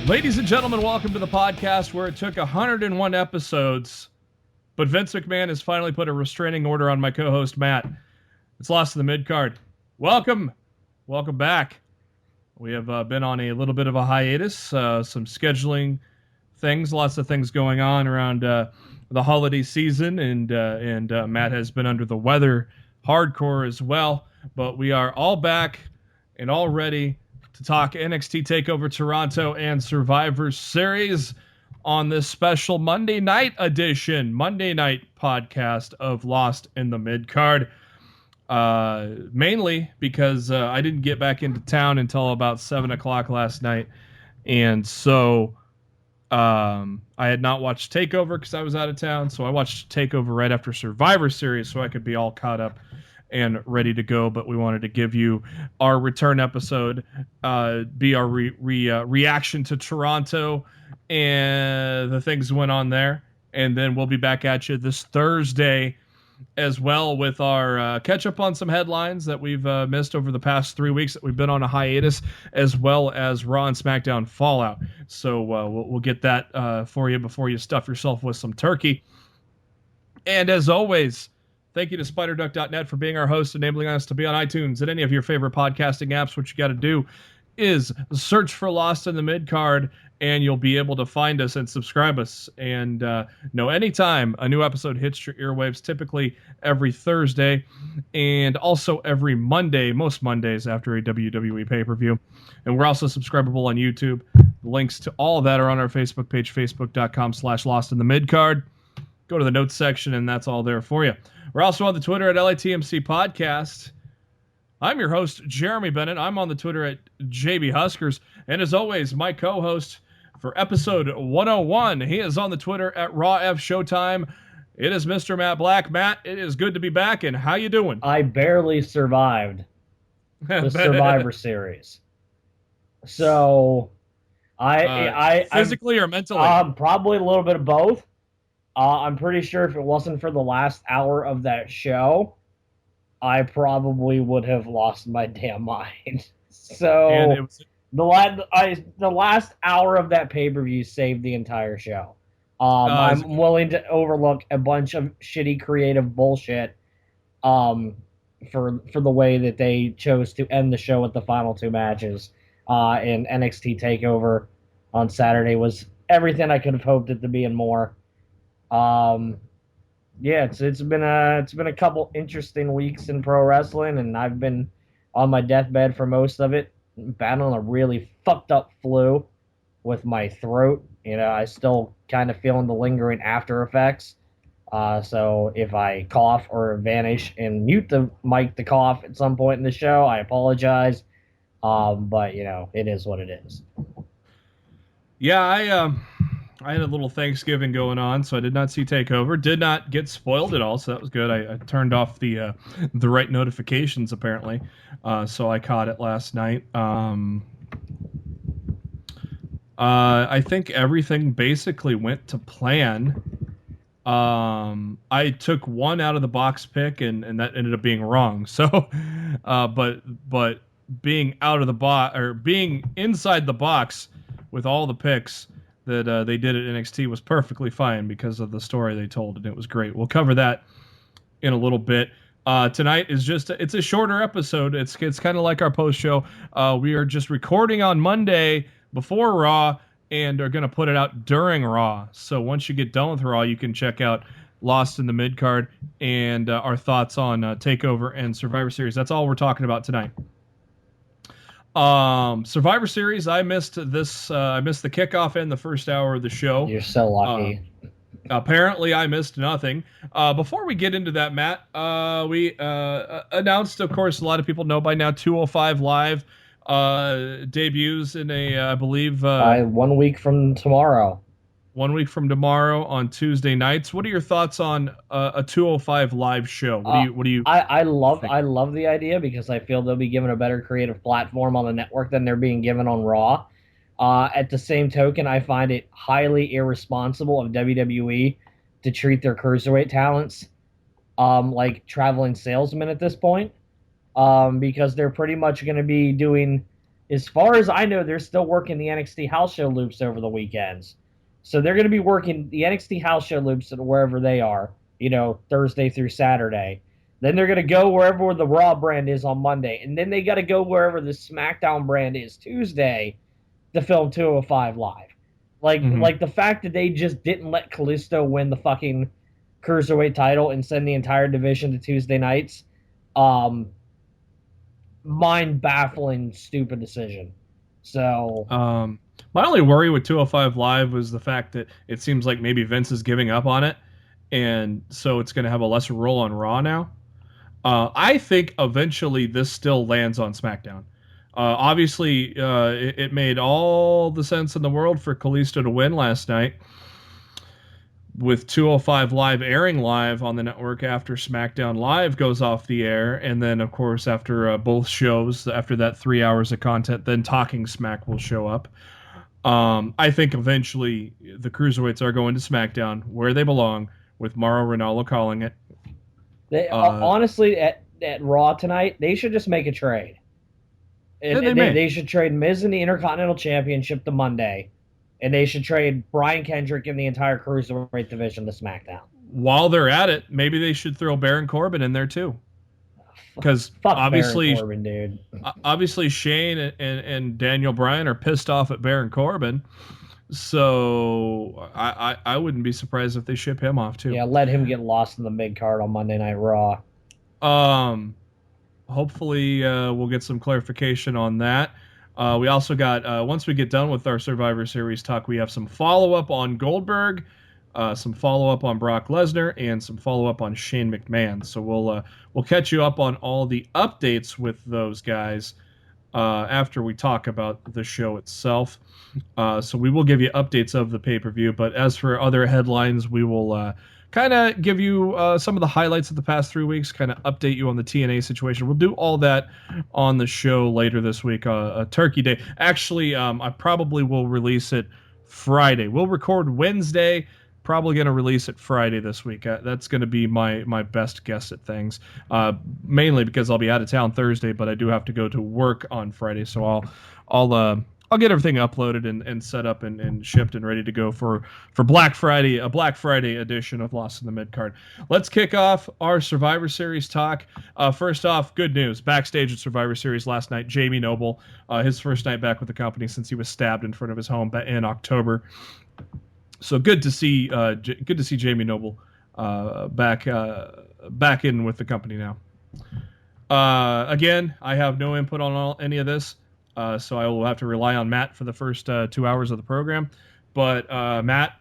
Ladies and gentlemen, welcome to the podcast where it took 101 episodes, but Vince McMahon has finally put a restraining order on my co-host, Matt. It's Lost in the Midcard. Welcome back. We have been on a little bit of a hiatus, some scheduling things, lots of things going on around the holiday season, and Matt has been under the weather hardcore as well, but we are all back and all ready to talk NXT Takeover Toronto and Survivor Series on this special Monday night edition, Monday night podcast of Lost in the Midcard. Mainly because I didn't get back into town until about 7 o'clock last night. And so I had not watched Takeover because I was out of town. So I watched Takeover right after Survivor Series so I could be all caught up and ready to go, but we wanted to give you our return episode, be our reaction to Toronto and the things that went on there, and then we'll be back at you this Thursday as well with our catch up on some headlines that we've missed over the past 3 weeks that we've been on a hiatus, as well as Raw and Smackdown Fallout. So we'll get that for you before you stuff yourself with some turkey. And as always, thank you to SpiderDuck.net for being our host, enabling us to be on iTunes and any of your favorite podcasting apps. What you got to do is search for Lost in the Midcard, and you'll be able to find us and subscribe us. And know anytime a new episode hits your earwaves, typically every Thursday, and also every Monday, most Mondays after a WWE pay-per-view. And we're also subscribable on YouTube. The links to all of that are on our Facebook page, facebook.com/Lost in the Midcard. Go to the notes section, and that's all there for you. We're also on the Twitter at LATMC Podcast. I'm your host, Jeremy Bennett. I'm on the Twitter at JB Huskers. And as always, my co-host for episode 101, he is on the Twitter at Raw F Showtime. It is Mr. Matt Black. Matt, it is good to be back, and how you doing? I barely survived the Survivor Series. So, I physically or mentally? Probably a little bit of both. I'm pretty sure if it wasn't for the last hour of that show, I probably would have lost my damn mind. So the last hour of that pay-per-view saved the entire show. I'm willing to overlook a bunch of shitty creative bullshit for the way that they chose to end the show with the final two matches in NXT Takeover on Saturday was everything I could have hoped it to be and more. It's been a couple interesting weeks in pro wrestling, and I've been on my deathbed for most of it, battling a really fucked up flu with my throat. I still kind of feeling the lingering after effects. So if I cough or vanish and mute the mic to cough at some point in the show, I apologize. But it is what it is. Yeah, I had a little Thanksgiving going on, so I did not see Takeover. Did not get spoiled at all, so that was good. I turned off the right notifications, apparently, so I caught it last night. I think everything basically went to plan. I took one out of the box pick, and that ended up being wrong. So, but being out of the box or being inside the box with all the picks that they did at NXT was perfectly fine because of the story they told, and it was great. We'll cover that in a little bit. Tonight is it's a shorter episode. It's kind of like our post show. We are just recording on Monday before Raw and are going to put it out during Raw. So once you get done with Raw, you can check out Lost in the Midcard and our thoughts on Takeover and Survivor Series. That's all we're talking about tonight. Survivor Series, I missed this. I missed the kickoff and the first hour of the show. You're so lucky. Apparently, I missed nothing. Before we get into that, Matt, we announced, of course, a lot of people know by now, 205 Live debuts in I believe... 1 week from tomorrow. 1 week from tomorrow on Tuesday nights. What are your thoughts on a 205 live show? What do you I love think? I love the idea because I feel they'll be given a better creative platform on the network than they're being given on Raw. At the same token, I find it highly irresponsible of WWE to treat their cruiserweight talents like traveling salesmen at this point, because they're pretty much going to be doing, as far as I know, they're still working the NXT house show loops over the weekends. So they're going to be working the NXT house show loops at wherever they are, Thursday through Saturday. Then they're going to go wherever the Raw brand is on Monday. And then they got to go wherever the SmackDown brand is Tuesday to film 205 Live. Like the fact that they just didn't let Kalisto win the fucking cruiserweight title and send the entire division to Tuesday nights, mind baffling, stupid decision. So, my only worry with 205 Live was the fact that it seems like maybe Vince is giving up on it, and so it's going to have a lesser role on Raw now. I think eventually this still lands on SmackDown. Obviously, it made all the sense in the world for Kalisto to win last night, with 205 Live airing live on the network after SmackDown Live goes off the air. And then, of course, after both shows, after that 3 hours of content, then Talking Smack will show up. I think eventually the Cruiserweights are going to SmackDown, where they belong, with Mauro Ranallo calling it. Honestly, at Raw tonight, they should just make a trade. They should trade Miz in the Intercontinental Championship to Monday. And they should trade Brian Kendrick and the entire Cruiserweight division to SmackDown. While they're at it, maybe they should throw Baron Corbin in there too. Because obviously, Baron Corbin, dude. Obviously Shane and Daniel Bryan are pissed off at Baron Corbin. So I wouldn't be surprised if they ship him off too. Yeah, let him get lost in the mid-card on Monday Night Raw. Hopefully we'll get some clarification on that. We also got, once we get done with our Survivor Series talk, we have some follow-up on Goldberg, some follow-up on Brock Lesnar, and some follow-up on Shane McMahon. So we'll catch you up on all the updates with those guys after we talk about the show itself. So we will give you updates of the pay-per-view, but as for other headlines, we will kind of give you some of the highlights of the past 3 weeks, kind of update you on the TNA situation. We'll do all that on the show later this week, Turkey Day. Actually, I probably will release it Friday. We'll record Wednesday, probably going to release it Friday this week. That's going to be my best guess at things, mainly because I'll be out of town Thursday, but I do have to go to work on Friday, so I'll get everything uploaded and set up and shipped and ready to go for Black Friday, a Black Friday edition of Lost in the Midcard. Let's kick off our Survivor Series talk. First off, good news. Backstage at Survivor Series last night, Jamie Noble, his first night back with the company since he was stabbed in front of his home in October. So good to see Jamie Noble back in with the company now. Again, I have no input on any of this. So I will have to rely on Matt for the first 2 hours of the program. But Matt,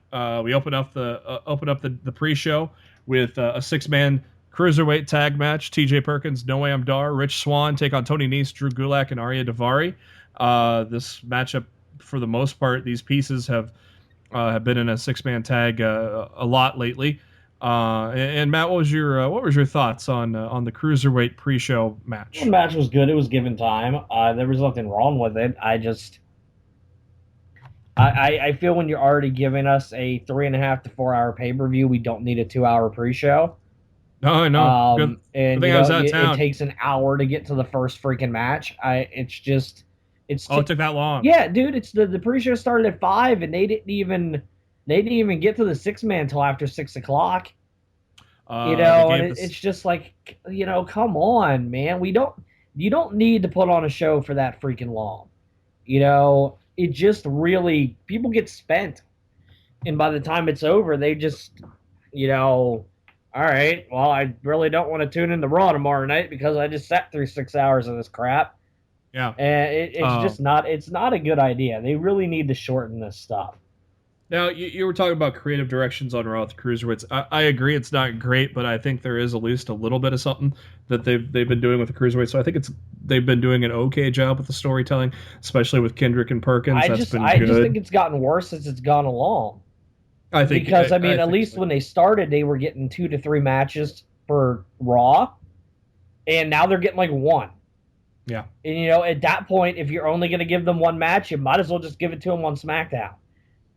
we open up the pre-show with a 6-man cruiserweight tag match. T.J. Perkins, Noam Dar, Rich Swann take on Tony Nese, Drew Gulak, and Arya Daivari. This matchup, for the most part, these pieces have been in a 6-man tag a lot lately. And Matt, what was your thoughts on the cruiserweight pre-show match? The match was good. It was given time. There was nothing wrong with it. I feel when you're already giving us a 3.5 to 4 hour pay-per-view, we don't need a 2-hour pre-show. No, I know. And I think I was out of town. It takes an hour to get to the first freaking match. It took that long. Yeah, dude. It's the pre-show started at 5, and they didn't even get to the 6-man until after 6 o'clock. It's just like, come on, man. You don't need to put on a show for that freaking long. It just really, people get spent. And by the time it's over, they just, all right, well, I really don't want to tune into Raw tomorrow night because I just sat through 6 hours of this crap. Yeah. And it's not a good idea. They really need to shorten this stuff. Now, you were talking about creative directions on Raw with the Cruiserweights. I agree it's not great, but I think there is at least a little bit of something that they've been doing with the Cruiserweights. So I think they've been doing an okay job with the storytelling, especially with Kendrick and Perkins. I just think it's gotten worse as it's gone along. Because I mean, I at think least so. when they started, they were getting 2 to 3 matches per Raw, and now they're getting like one. Yeah. And at that point, if you're only going to give them one match, you might as well just give it to them on SmackDown.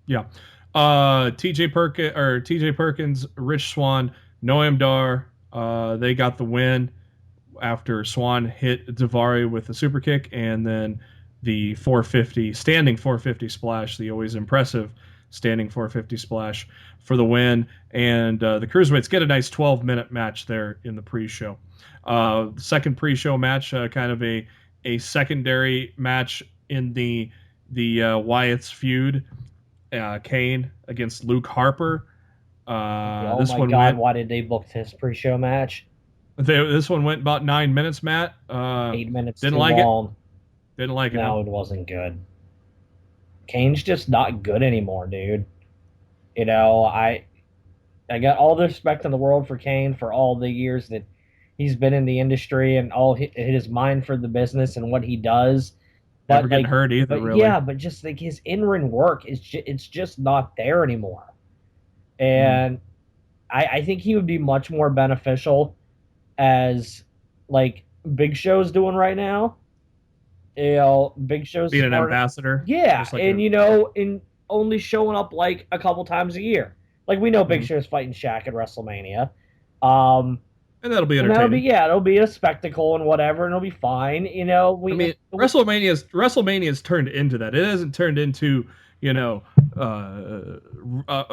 Yeah. TJ Perkins, Rich Swann, Noam Dar, they got the win after Swan hit Daivari with a super kick and then the 450 standing 450 splash, the always impressive standing 450 splash for the win. And the cruiserweights get a nice 12-minute match there in the pre-show. Second pre-show match, kind of a secondary match in the Wyatt's feud. Kane against Luke Harper. Oh This my one God, went. why did they book this pre-show match? This one went about 9 minutes. Matt 8 minutes didn't too like it. long. Didn't like it. Huh? No, it wasn't good. Kane's just not good anymore, dude. I got all the respect in the world for Kane for all the years that he's been in the industry and all his mind for the business and what he does. Never But getting like, hurt either, but really. yeah, but just like his in-ring work it's just not there anymore. Mm. And I think he would be much more beneficial as like Big Show's doing right now. Big Show's Being an smart. ambassador, Yeah, just like and a. in only showing up like a couple times a year. Like we know Big Mhm. Show's fighting Shaq at WrestleMania. Um, And that'll be and that'll be entertaining. yeah, it'll be a spectacle and whatever, and it'll be fine. I mean, WrestleMania's turned into that. It hasn't turned into a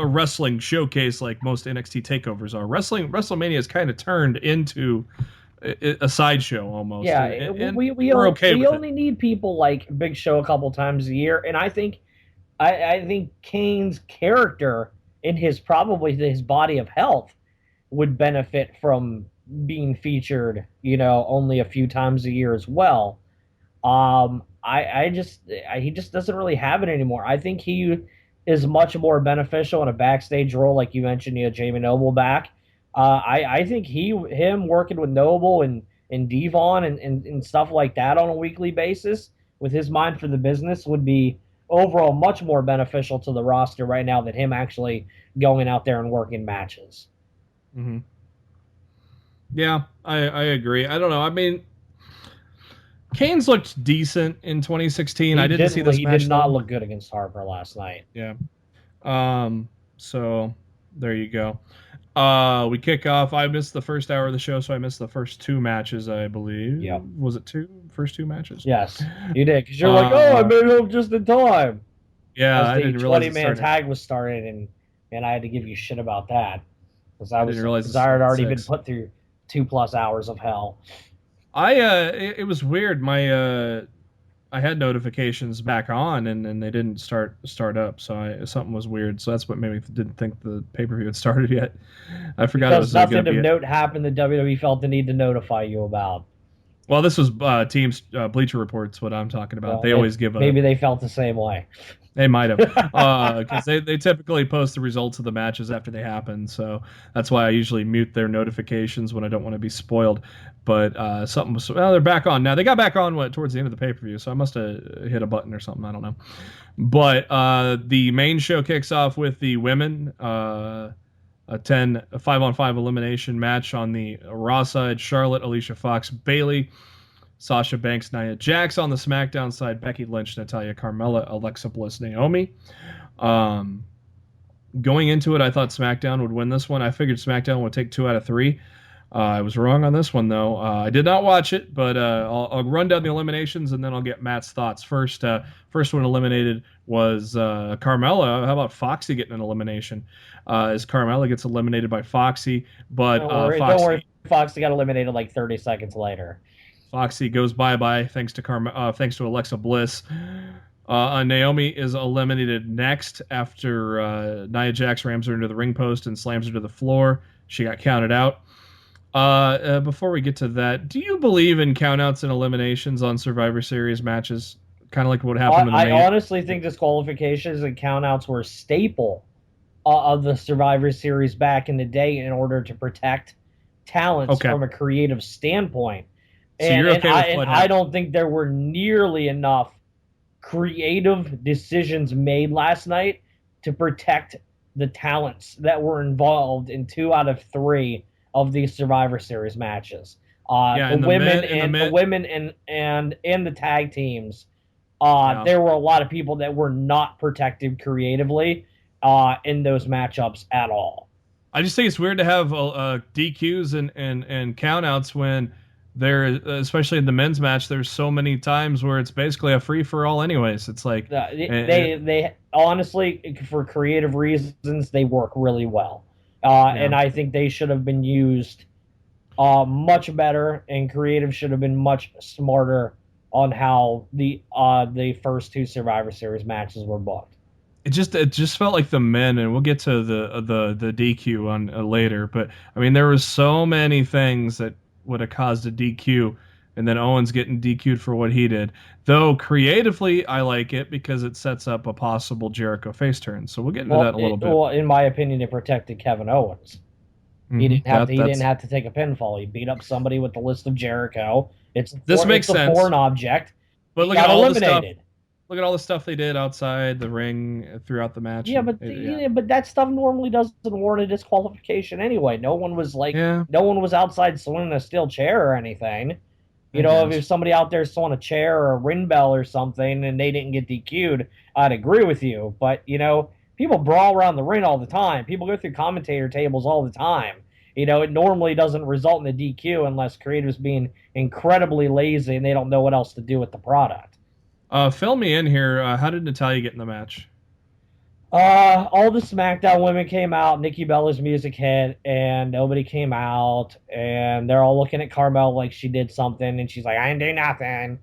wrestling showcase like most NXT takeovers are. WrestleMania has kind of turned into a sideshow almost, yeah, and we we're okay we with it. only need people like Big Show a couple times a year, and I think Kane's character in his body of health would benefit from being featured, only a few times a year as well. He just doesn't really have it anymore. I think he is much more beneficial in a backstage role, like you mentioned, Jamie Noble back. I think him working with Noble and Devon and stuff like that on a weekly basis with his mind for the business would be overall much more beneficial to the roster right now than him actually going out there and working matches. Hmm. Yeah, I agree. I don't know. I mean, Kane's looked decent in 2016. I didn't see this He did match not though. look good against Harper last night. Yeah. So there you go. We kick off. I missed the first hour of the show, so I missed the first two matches, I believe. Yep. Was it two? First two matches? Yes, you did. Because you're like, oh, I made it up just in time. Yeah, As I the didn't realize 20-man tag was started, and I had to give you shit about that. I didn't realize it Because I had started at already been 6. put through 2+ hours of hell. It was weird. I had notifications back on, and they didn't start up. So something was weird. So that's what made me didn't think the pay-per-view had started yet. I forgot it Because was going to nothing of be. note happened that WWE felt the need to notify you about. Well, this was Teams Bleacher Reports. What I'm talking about. Well, They always give a. maybe they felt the same way. They might have, because they typically post the results of the matches after they happen. So that's why I usually mute their notifications when I don't want to be spoiled. But something was. Well, they're back on now. They got back on towards the end of the pay per view, so I must have hit a button or something. I don't know. But the main show kicks off with the women. A 5-on-5 elimination match on the Raw side. Charlotte, Alicia Fox, Bayley, Sasha Banks, Nia Jax. On the SmackDown side, Becky Lynch, Natalia, Carmella, Alexa Bliss, Naomi. Um, Going into it, I thought SmackDown would win this one. I figured SmackDown would take 2 out of 3. I was wrong on this one, though. I did not watch it, but I'll run down the eliminations and then I'll get Matt's thoughts. First one eliminated was Carmella. How about Foxy getting an elimination? As Carmella gets eliminated by Foxy, but Don't worry. Foxy got eliminated like 30 seconds later. Foxy goes bye-bye thanks to Alexa Bliss. Naomi is eliminated next after Nia Jax rams her into the ring post and slams her to the floor. She got counted out. Before we get to that, do you believe in countouts and eliminations on Survivor Series matches? Kind of like what happened in the I main. honestly think disqualifications and countouts were a staple of the Survivor Series back in the day in order to protect talents from a creative standpoint. So you're okay with what happened? I don't think there were nearly enough creative decisions made last night to protect the talents that were involved in 2 out of 3 of these Survivor Series matches. Yeah, The and the women men and and the men. women and the tag teams. Yeah. There were a lot of people that were not protected creatively in those matchups at all. I just think it's weird to have DQs and countouts when there, especially in the men's match, there's so many times where it's basically a free for all. Anyways, it's like They honestly, for creative reasons, they work really well, yeah. and I think they should have been used much better, and creative should have been much smarter on how the first 2 Survivor Series matches were booked. It just felt like the men, and we'll get to the DQ on later. But I mean, there was so many things that would have caused a DQ, and then Owens getting DQ'd for what he did. Though creatively, I like it because it sets up a possible Jericho face turn. So we'll get into that a little bit. Well, in my opinion, it protected Kevin Owens. He didn't have to. He didn't have to take a pinfall. He beat up somebody with the list of Jericho. This makes sense. A foreign object. But look at all the stuff. Look at all the stuff they did outside the ring throughout the match. Yeah, but that stuff normally doesn't warrant a disqualification anyway. No one was no one was outside swinging a steel chair or anything. You know, if somebody out there swung a chair or a ring bell or something and they didn't get DQ'd, I'd agree with you. But you know, people brawl around the ring all the time. People go through commentator tables all the time. You know, it normally doesn't result in a DQ unless creatives being incredibly lazy and they don't know what else to do with the product. Fill me in here. How did Natalya get in the match? All the SmackDown women came out. Nikki Bella's music hit, and nobody came out. And they're all looking at Carmel like she did something, and she's like, "I didn't do nothing."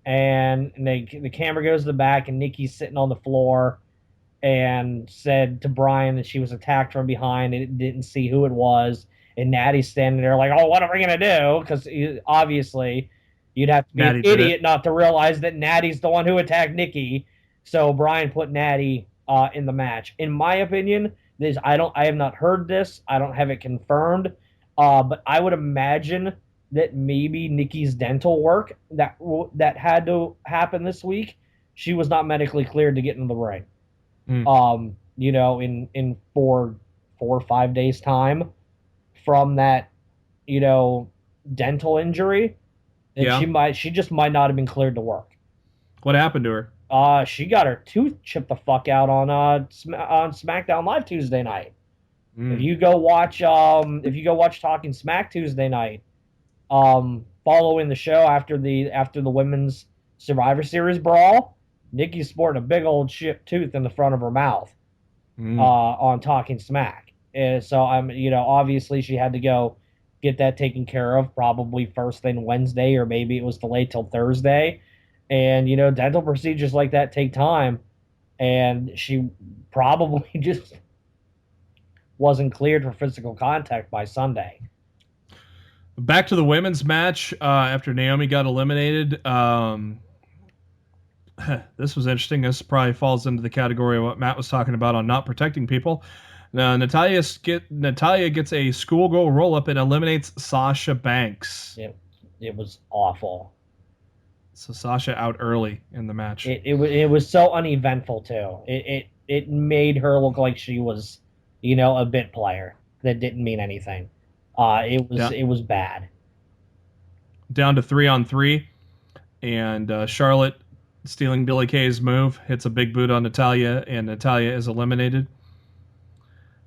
And the camera goes to the back, and Nikki's sitting on the floor, and said to Brian that she was attacked from behind, and didn't see who it was. And Natty's standing there like, "Oh, what are we gonna do?" Because obviously, you'd have to be an idiot not to realize that Natty's the one who attacked Nikki. So Brian put Natty in the match. In my opinion, I have not heard this. I don't have it confirmed. But I would imagine that maybe Nikki's dental work that had to happen this week, she was not medically cleared to get in the ring. You know, in 4 or 5 days time from that, you know, dental injury, and she just might not have been cleared to work. What happened to her? She got her tooth chipped the fuck out on SmackDown Live Tuesday night. If you go watch Talking Smack Tuesday night, following the show after the women's Survivor Series brawl, Nikki's sporting a big old chipped tooth in the front of her mouth on Talking Smack. And so obviously she had to go get that taken care of probably first thing Wednesday, or maybe it was delayed till Thursday. And, you know, dental procedures like that take time. And she probably just wasn't cleared for physical contact by Sunday. Back to the women's match after Naomi got eliminated. This was interesting. This probably falls into the category of what Matt was talking about on not protecting people. Now, Natalya gets a schoolgirl roll-up and eliminates Sasha Banks. It was awful. So Sasha out early in the match. It was so uneventful too. It made her look like she was, you know, a bit player that didn't mean anything. It was bad. Down to 3-on-3, and Charlotte, stealing Billie Kay's move, hits a big boot on Natalya, and Natalya is eliminated.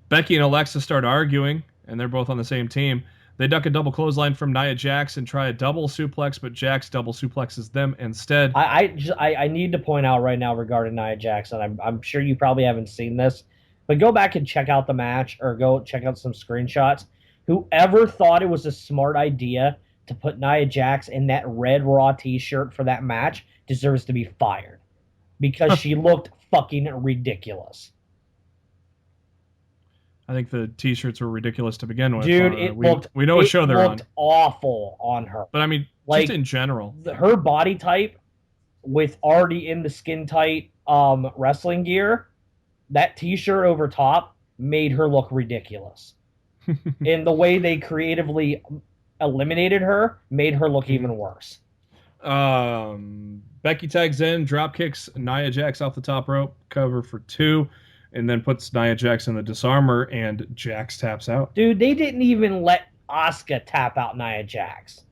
Becky and Alexa start arguing, and they're both on the same team. They duck a double clothesline from Nia Jax and try a double suplex, but Jax double suplexes them instead. I need to point out right now regarding Nia Jax, and I'm sure you probably haven't seen this, but go back and check out the match or go check out some screenshots. Whoever thought it was a smart idea to put Nia Jax in that red Raw t-shirt for that match deserves to be fired because she looked fucking ridiculous. I think the t-shirts were ridiculous to begin with. Dude, we know what show they're on. It looked awful on her. But I mean, just in general. Her body type with already in the skin tight wrestling gear, that t-shirt over top made her look ridiculous. And the way they creatively eliminated her made her look even worse. Becky tags in, drop kicks Nia Jax off the top rope, cover for 2. and then puts Nia Jax in the disarmer, and Jax taps out. Dude, they didn't even let Asuka tap out Nia Jax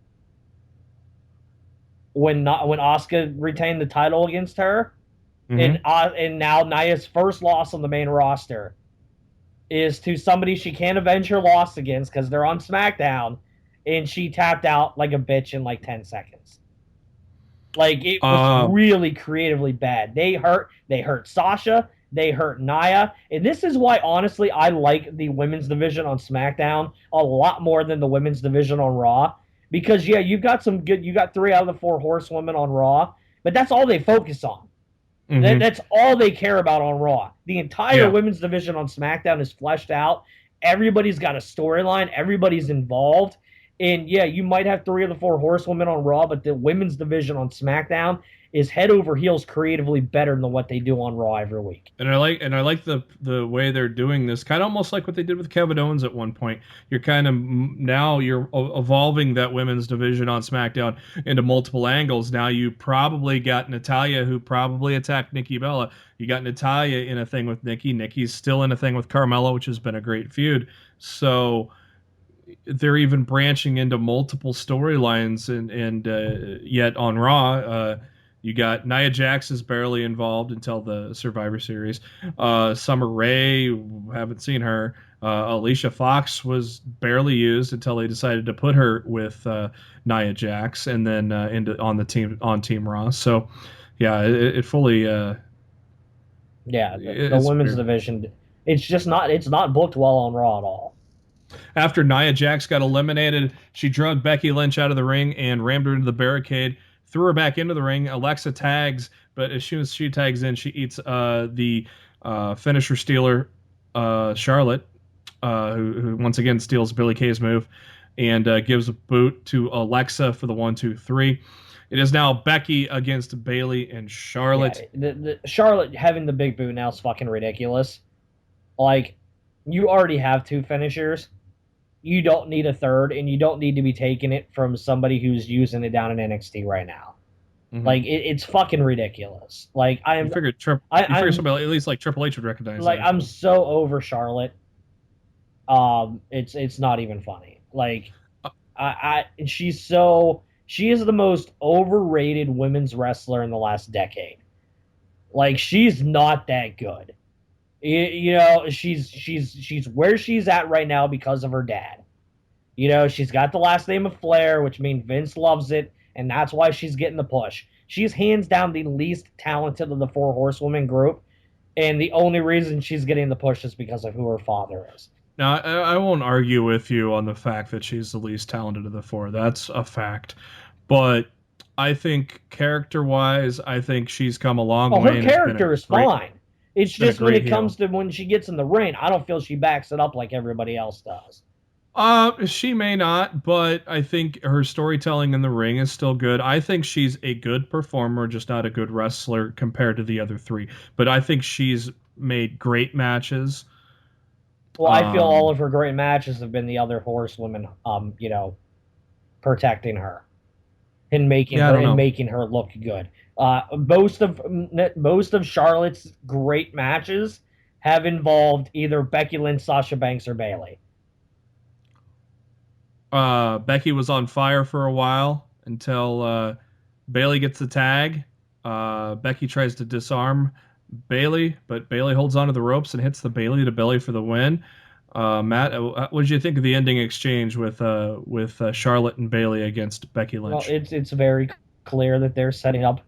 when Asuka retained the title against her, and now Nia's first loss on the main roster is to somebody she can't avenge her loss against because they're on SmackDown, and she tapped out like a bitch in like 10 seconds. Like, it was really creatively bad. They hurt Sasha, they hurt Nia, and this is why, honestly, I like the women's division on SmackDown a lot more than the women's division on Raw. Because, yeah, you got 3 out of the 4 horsewomen on Raw, but that's all they focus on. That's all they care about on Raw. The entire women's division on SmackDown is fleshed out. Everybody's got a storyline. Everybody's involved. And yeah, you might have 3 of the 4 horsewomen on Raw, but the women's division on SmackDown is head over heels creatively better than what they do on Raw every week. And I like the way they're doing this, kind of almost like what they did with Kevin Owens at one point. You're evolving that women's division on SmackDown into multiple angles. Now you probably got Natalya, who probably attacked Nikki Bella. You got Natalya in a thing with Nikki. Nikki's still in a thing with Carmella, which has been a great feud. So they're even branching into multiple storylines, and yet on Raw, you got Nia Jax is barely involved until the Survivor Series. Summer Rae, haven't seen her. Alicia Fox was barely used until they decided to put her with Nia Jax, and then on Team Raw. So, yeah, it fully. The women's division, it's not booked well on Raw at all. After Nia Jax got eliminated, she drugged Becky Lynch out of the ring and rammed her into the barricade, threw her back into the ring. Alexa tags, but as soon as she tags in, she eats the finisher stealer, Charlotte, who once again steals Billie Kay's move, and gives a boot to Alexa for the 1-2-3. It is now Becky against Bayley and Charlotte. Yeah, the Charlotte having the big boot now is fucking ridiculous. Like, you already have 2 finishers. You don't need a third, and you don't need to be taking it from somebody who's using it down in NXT right now. Like, it's fucking ridiculous. Like, I figured somebody at least like Triple H would recognize. Like, I'm so over Charlotte. It's not even funny. Like, she is the most overrated women's wrestler in the last decade. Like, she's not that good. You know, she's where she's at right now because of her dad. You know, she's got the last name of Flair, which means Vince loves it, and that's why she's getting the push. She's hands down the least talented of the 4 horsewomen group, and the only reason she's getting the push is because of who her father is. Now, I won't argue with you on the fact that she's the least talented of the 4. That's a fact. But I think character-wise, I think she's come a long way. Her character is fine. It's just when it comes to when she gets in the ring, I don't feel she backs it up like everybody else does. She may not, but I think her storytelling in the ring is still good. I think she's a good performer, just not a good wrestler compared to the other 3. But I think she's made great matches. Well, I feel all of her great matches have been the other horsewomen, protecting her and making her look good. Most of Charlotte's great matches have involved either Becky Lynch, Sasha Banks, or Bayley. Becky was on fire for a while until Bayley gets the tag. Becky tries to disarm Bayley, but Bayley holds onto the ropes and hits the Bayley to belly for the win. Matt, what did you think of the ending exchange with Charlotte and Bayley against Becky Lynch? Well, it's very clear that they're setting up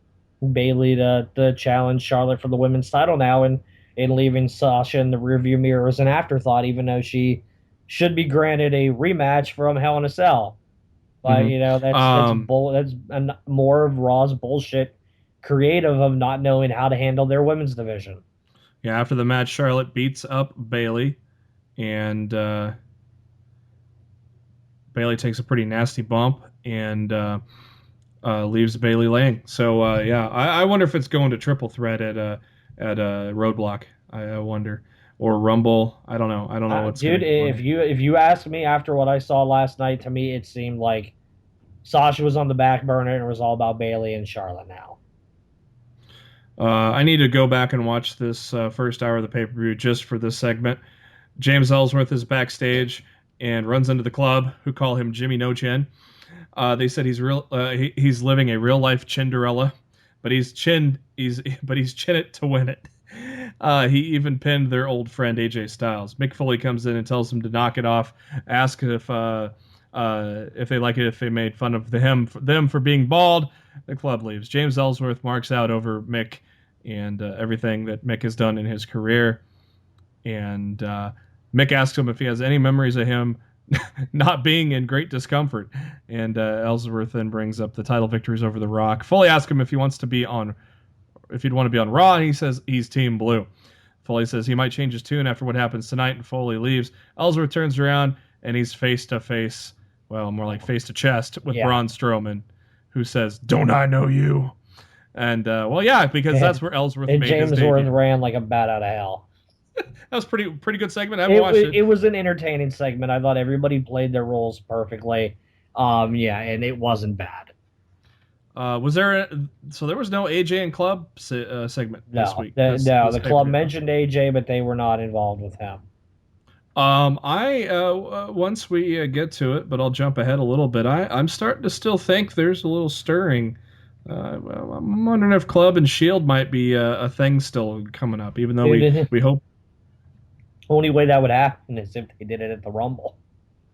Bayley to challenge Charlotte for the women's title now, and leaving Sasha in the rearview mirror as an afterthought, even though she should be granted a rematch from Hell in a Cell. But that's more of Raw's bullshit creative of not knowing how to handle their women's division. Yeah, after the match, Charlotte beats up Bayley, and Bayley takes a pretty nasty bump and leaves Bayley laying. So I wonder if it's going to triple threat at Roadblock. I wonder, or Rumble. I don't know. What's dude. If you ask me after what I saw last night, to me it seemed like Sasha was on the back burner and it was all about Bayley and Charlotte now. I need to go back and watch this first hour of the pay-per-view just for this segment. James Ellsworth is backstage and runs into the club, who call him Jimmy No Chin. They said he's living a real life Cinderella, but he's chin it to win it. He even pinned their old friend AJ Styles. Mick Foley comes in and tells him to knock it off. Ask if they like it if they made fun of them for being bald. The club leaves. James Ellsworth marks out over Mick and everything that Mick has done in his career. And Mick asks him if he has any memories of him not being in great discomfort. And Ellsworth then brings up the title victories over The Rock. Foley asks him if he'd want to be on Raw, and he says he's Team Blue. Foley says he might change his tune after what happens tonight, and Foley leaves. Ellsworth turns around, and he's face to face, well, more like face to chest, with Braun Strowman, who says, "Don't I know you?" And because that's where Ellsworth made James his debut. Ellsworth ran like a bat out of hell. That was pretty good segment. I haven't watched it. It was an entertaining segment. I thought everybody played their roles perfectly. And it wasn't bad. There was no AJ and Club segment this week? The club mentioned AJ, but they were not involved with him. Once we get to it, but I'll jump ahead a little bit. I'm starting to still think there's a little stirring. I'm wondering if Club and Shield might be a thing still coming up, even though we hope. Only way that would happen is if they did it at the Rumble.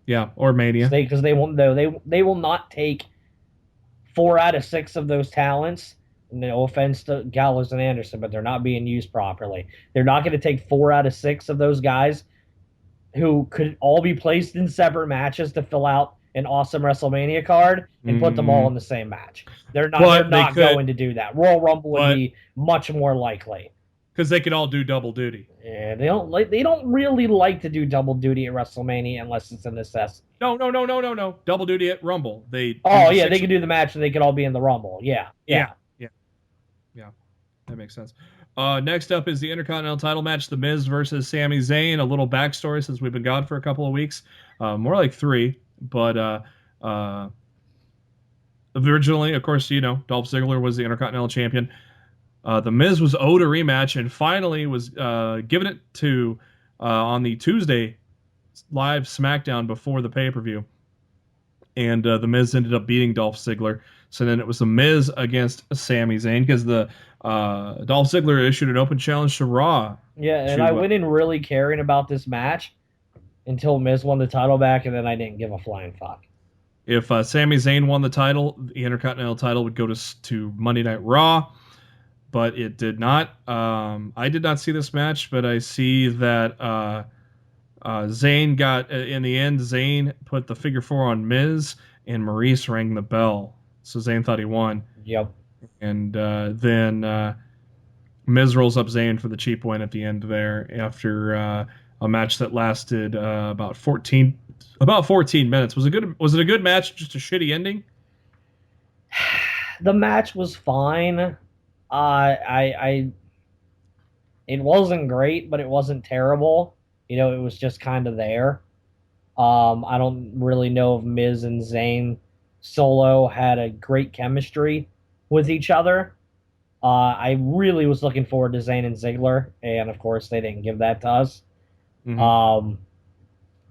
Yeah, or Mania. Because they will not take 4 out of 6 of those talents. No offense to Gallows and Anderson, but they're not being used properly. They're not going to take 4 out of 6 of those guys who could all be placed in separate matches to fill out an awesome WrestleMania card and put them all in the same match. They're not going to do that. Royal Rumble would be much more likely. Because they could all do double duty. Yeah, they don't really like to do double duty at WrestleMania unless it's a necessity. No. Double duty at Rumble. They can do the match and they could all be in the Rumble. Yeah. That makes sense. Next up is the Intercontinental title match, The Miz versus Sami Zayn. A little backstory since we've been gone for a couple of weeks. More like 3. But originally, of course, Dolph Ziggler was the Intercontinental champion. The Miz was owed a rematch and finally was given it to on the Tuesday live SmackDown before the pay-per-view. And The Miz ended up beating Dolph Ziggler. So then it was The Miz against Sami Zayn because the Dolph Ziggler issued an open challenge to Raw. Yeah, and I went in really caring about this match until Miz won the title back, and then I didn't give a flying fuck. If Sami Zayn won the title, the Intercontinental title would go to Monday Night Raw. But it did not. I did not see this match, but I see that Zayn got, in the end, Zayn put the figure 4 on Miz, and Maurice rang the bell. So Zayn thought he won. Yep. And then Miz rolls up Zayn for the cheap win at the end there after a match that lasted about 14 minutes. Was it a good match, just a shitty ending? The match was fine. It wasn't great, but it wasn't terrible. It was just kind of there. I don't really know if Miz and Zayn solo had a great chemistry with each other. I really was looking forward to Zayn and Ziggler, and of course they didn't give that to us. Mm-hmm.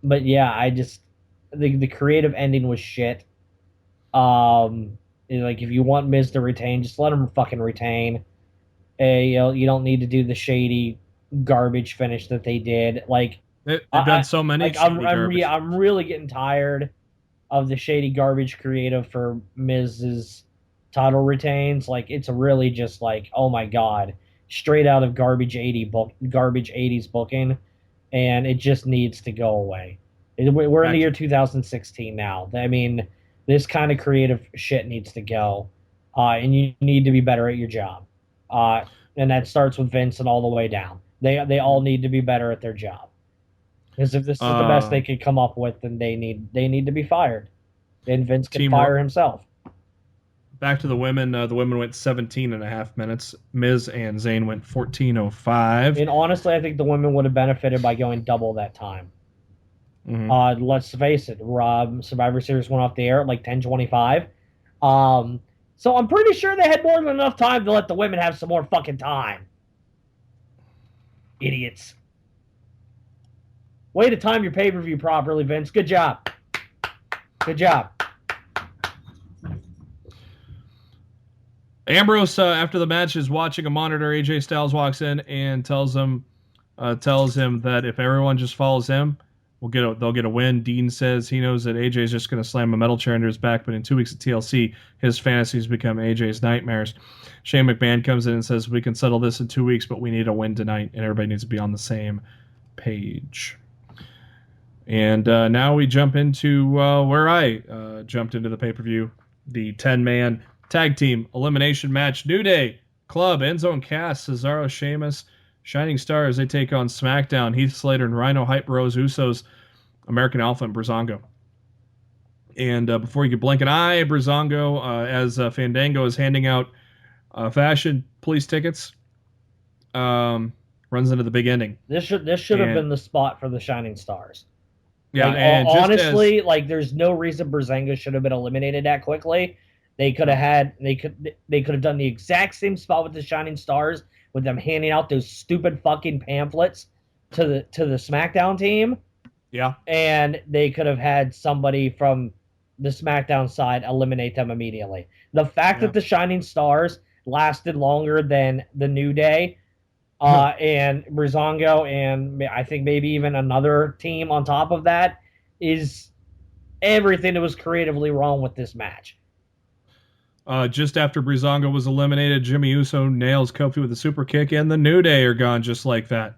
But yeah, the creative ending was shit. Like, if you want Miz to retain, just let him fucking retain. You don't need to do the shady garbage finish that they did. Like, they've done so many. Like, I'm really getting tired of the shady garbage creative for Miz's title retains. Like, it's really just like, oh my god, straight out of garbage 80s booking, and it just needs to go away. We're in the year 2016 now. I mean, this kind of creative shit needs to go, and you need to be better at your job. And that starts with Vince and all the way down. They all need to be better at their job. Because if this is the best they could come up with, then they need to be fired. And Vince can fire himself. Back to the women. The women went 17 and a half minutes. Miz and Zayn went 14:05. And honestly, I think the women would have benefited by going double that time. Mm-hmm. Let's face it, Survivor Series went off the air at like 10:25. So I'm pretty sure they had more than enough time to let the women have some more fucking time. Idiots. Way to time your pay-per-view properly, Vince. Good job. Good job. Ambrose, after the match, is watching a monitor. AJ Styles walks in and tells him that if everyone just follows him, they'll get a win. Dean says he knows that AJ is just going to slam a metal chair into his back, but in 2 weeks at TLC, his fantasies become AJ's nightmares. Shane McMahon comes in and says, we can settle this in 2 weeks, but we need a win tonight, and everybody needs to be on the same page. And now we jump into where I jumped into the pay-per-view, the 10-man tag team elimination match. New Day, Club, Enzo and Cass, Cesaro, Sheamus, Shining Stars. They take on SmackDown, Heath Slater and Rhino, Hype Bros, Usos, American Alpha, and Breezango. And before you could blink an eye, Breezango, as Fandango is handing out fashion police tickets, runs into the big ending. This should have been the spot for the Shining Stars. Yeah, like, and honestly, there's no reason Breezango should have been eliminated that quickly. They could have done the exact same spot with the Shining Stars, with them handing out those stupid fucking pamphlets to the SmackDown team. Yeah. And they could have had somebody from the SmackDown side eliminate them immediately. The fact that the Shining Stars lasted longer than the New Day and Breezango and I think maybe even another team on top of that is everything that was creatively wrong with this match. Just after Breezango was eliminated, Jimmy Uso nails Kofi with a super kick, and the New Day are gone just like that.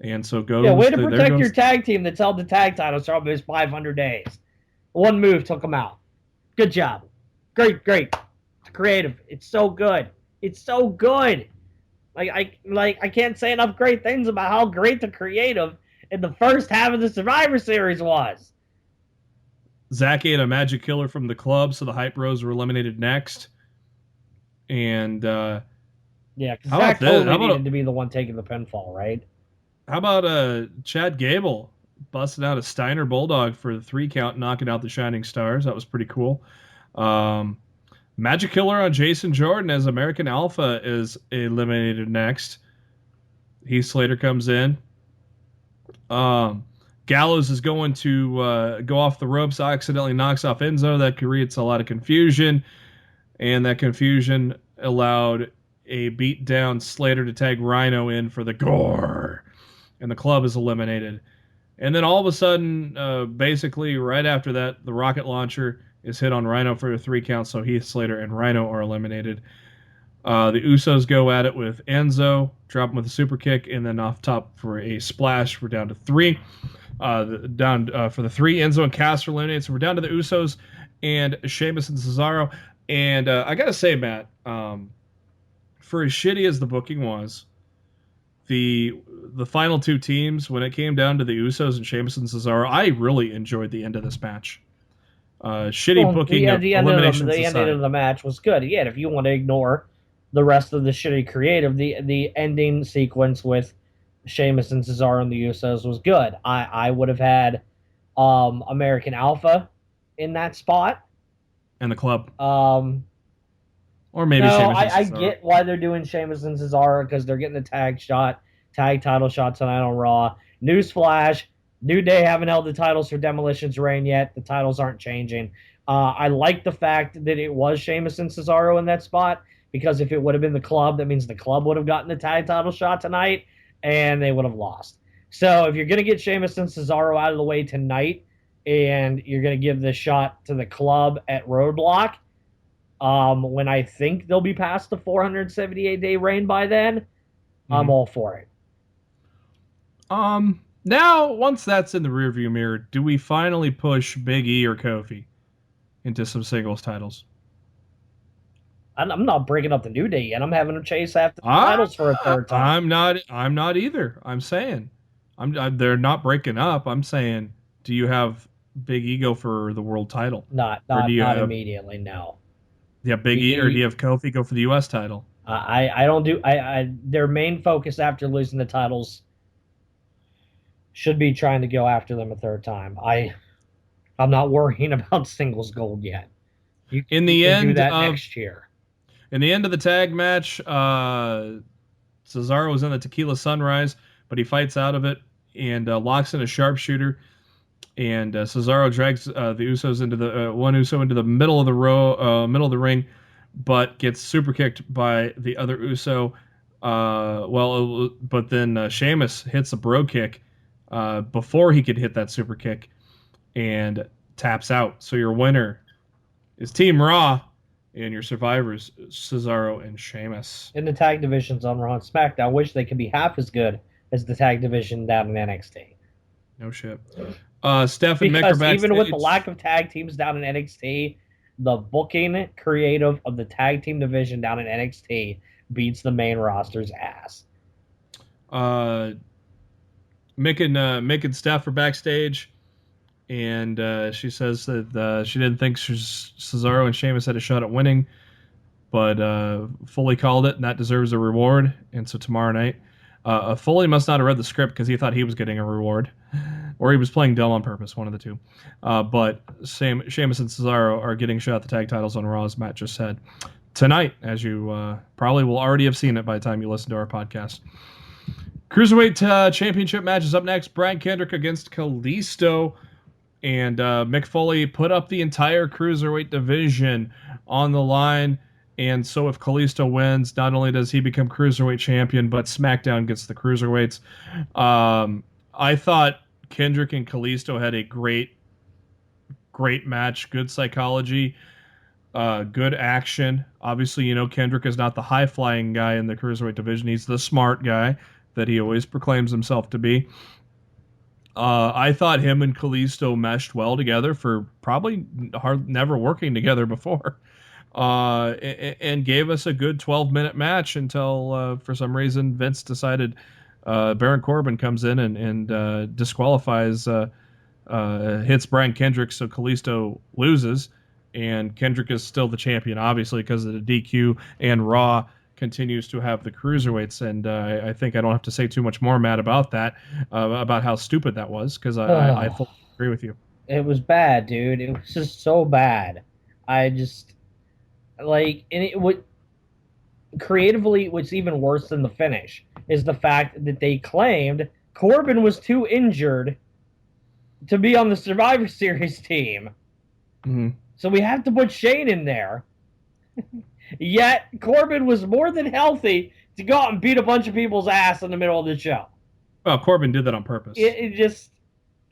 And so goes. Yeah, way to protect your tag team that's held the tag titles for almost 500 days. One move took them out. Good job. Great. It's creative. It's so good. It's so good. I can't say enough great things about how great the creative in the first half of the Survivor Series was. Zachy had a magic killer from the club, so the Hype Bros were eliminated next. And yeah, because Zach totally needed to be the one taking the pinfall, right? How about Chad Gable busting out a Steiner Bulldog for the 3 count, knocking out the Shining Stars? That was pretty cool. Magic Killer on Jason Jordan as American Alpha is eliminated next. Heath Slater comes in. Gallows is going to go off the ropes, accidentally knocks off Enzo. That creates a lot of confusion, and that confusion allowed a beat-down Slater to tag Rhino in for the gore, and the club is eliminated. And then all of a sudden, basically right after that, the rocket launcher is hit on Rhino for a 3 count, so Heath Slater and Rhino are eliminated. The Usos go at it with Enzo, drop him with a super kick, and then off top for a splash. We're down to 3. For the 3, Enzo and Cass are eliminated, so we're down to the Usos and Sheamus and Cesaro. And I gotta say, Matt, for as shitty as the booking was, the final 2 teams, when it came down to the Usos and Sheamus and Cesaro, I really enjoyed the end of this match. Shitty booking of eliminations aside. The end of the match was good. Again, if you want to ignore the rest of the shitty creative, the ending sequence with Sheamus and Cesaro and the Usos was good. I would have had American Alpha in that spot. And the club. Or maybe no, Sheamus and I Cesaro. get why they're doing Sheamus and Cesaro, because they're getting the tag title shot tonight on Raw. Newsflash, New Day haven't held the titles for Demolition's reign yet. The titles aren't changing. I like the fact that it was Sheamus and Cesaro in that spot, because if it would have been the club, that means the club would have gotten the tag title shot tonight, and they would have lost. So if you're going to get Sheamus and Cesaro out of the way tonight, and you're going to give the shot to the club at Roadblock, when I think they'll be past the 478-day reign by then, I'm all for it. Now, once that's in the rearview mirror, do we finally push Big E or Kofi into some singles titles? I'm not breaking up the New Day yet. I'm having them chase after the titles for a third time. I'm not either. I'm saying, they're not breaking up. I'm saying, do you have Big E go for the world title? Not immediately. No. Yeah, Big E, or do you have Kofi go for the U.S. title? I don't do. Their main focus after losing the titles should be trying to go after them a third time. I'm not worrying about singles gold yet. In the end do that of next year. In the end of the tag match, Cesaro was in the Tequila Sunrise, but he fights out of it and locks in a sharpshooter. And Cesaro drags the Usos into the one Uso into the middle of the middle of the ring, but gets super kicked by the other Uso. But then Sheamus hits a bro kick before he could hit that super kick and taps out. So your winner is Team Raw, and your survivors Cesaro and Sheamus. In the tag divisions on Raw and SmackDown, I wish they could be half as good as the tag division down in NXT. No shit. Steph and Mick are Because backstage. even with the lack of tag teams down in NXT, the booking creative of the tag team division down in NXT beats the main roster's ass. Mick and Steph are backstage, and she says that she didn't think Cesaro and Sheamus had a shot at winning, but Foley called it, and that deserves a reward. And so tomorrow night, Foley must not have read the script because he thought he was getting a reward, or he was playing dumb on purpose, one of the two. But Sheamus and Cesaro are getting shot at the tag titles on Raw, as Matt just said. Tonight, as you probably will already have seen it by the time you listen to our podcast. Cruiserweight Championship match is up next. Brian Kendrick against Kalisto. And Mick Foley put up the entire Cruiserweight division on the line. And so if Kalisto wins, not only does he become Cruiserweight champion, but SmackDown gets the Cruiserweights. I thought Kendrick and Kalisto had a great match. Good psychology. Good action. Obviously, Kendrick is not the high-flying guy in the Cruiserweight division. He's the smart guy that he always proclaims himself to be. I thought him and Kalisto meshed well together for probably never working together before. And gave us a good 12-minute match until, for some reason, Vince decided Baron Corbin comes in and disqualifies, hits Brian Kendrick, so Kalisto loses. And Kendrick is still the champion, obviously, because of the DQ, and Raw continues to have the Cruiserweights. And I think I don't have to say too much more, Matt, about that, about how stupid that was, because I fully agree with you. It was bad, dude. It was just so bad. I just, and it would, creatively, what's even worse than the finish is the fact that they claimed Corbin was too injured to be on the Survivor Series team. Mm-hmm. So we have to put Shane in there. Yet Corbin was more than healthy to go out and beat a bunch of people's ass in the middle of the show. Well, Corbin did that on purpose. It's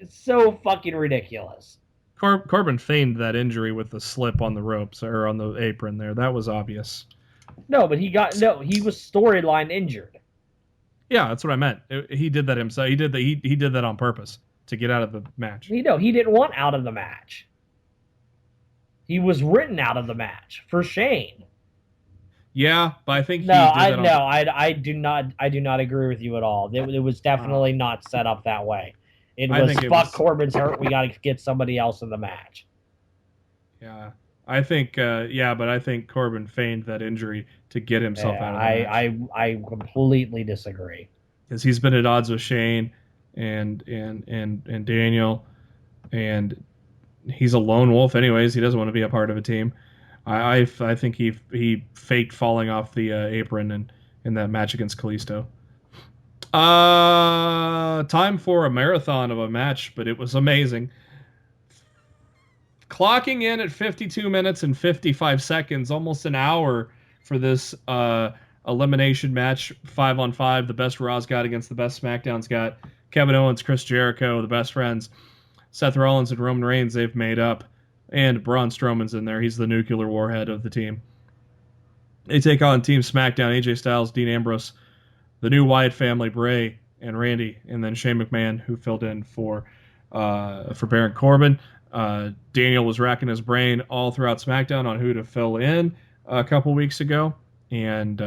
so fucking ridiculous. Corbin feigned that injury with the slip on the ropes or on the apron there. That was obvious. No, but he was storyline injured. Yeah, that's what I meant. He did that himself. He did that on purpose to get out of the match. He didn't want out of the match. He was written out of the match for Shane. Yeah, but I think I do not agree with you at all. It was definitely not set up that way. It was Corbin's hurt. We got to get somebody else in the match. Yeah, I think but I think Corbin feigned that injury to get himself out of the match. I completely disagree. Because he's been at odds with Shane and Daniel, and he's a lone wolf anyways. He doesn't want to be a part of a team. I think he faked falling off the apron in that match against Kalisto. Time for a marathon of a match, but it was amazing. Clocking in at 52 minutes and 55 seconds, almost an hour for this elimination match, 5-on-5. The best Raw's got against the best SmackDown's got. Kevin Owens, Chris Jericho, the best friends. Seth Rollins and Roman Reigns, they've made up. And Braun Strowman's in there. He's the nuclear warhead of the team. They take on Team SmackDown, AJ Styles, Dean Ambrose, the new Wyatt family, Bray and Randy, and then Shane McMahon, who filled in for Baron Corbin. Daniel was racking his brain all throughout SmackDown on who to fill in a couple weeks ago. And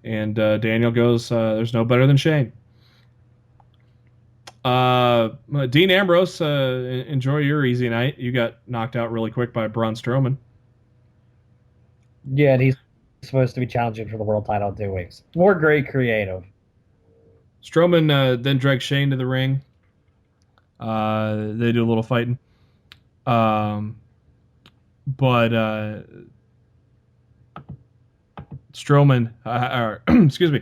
Daniel goes, there's no better than Shane. Dean Ambrose, enjoy your easy night. You got knocked out really quick by Braun Strowman. Yeah, and he's supposed to be challenging for the world title in 2 weeks. More great creative. Strowman then drags Shane to the ring. They do a little fighting. But Strowman, excuse me,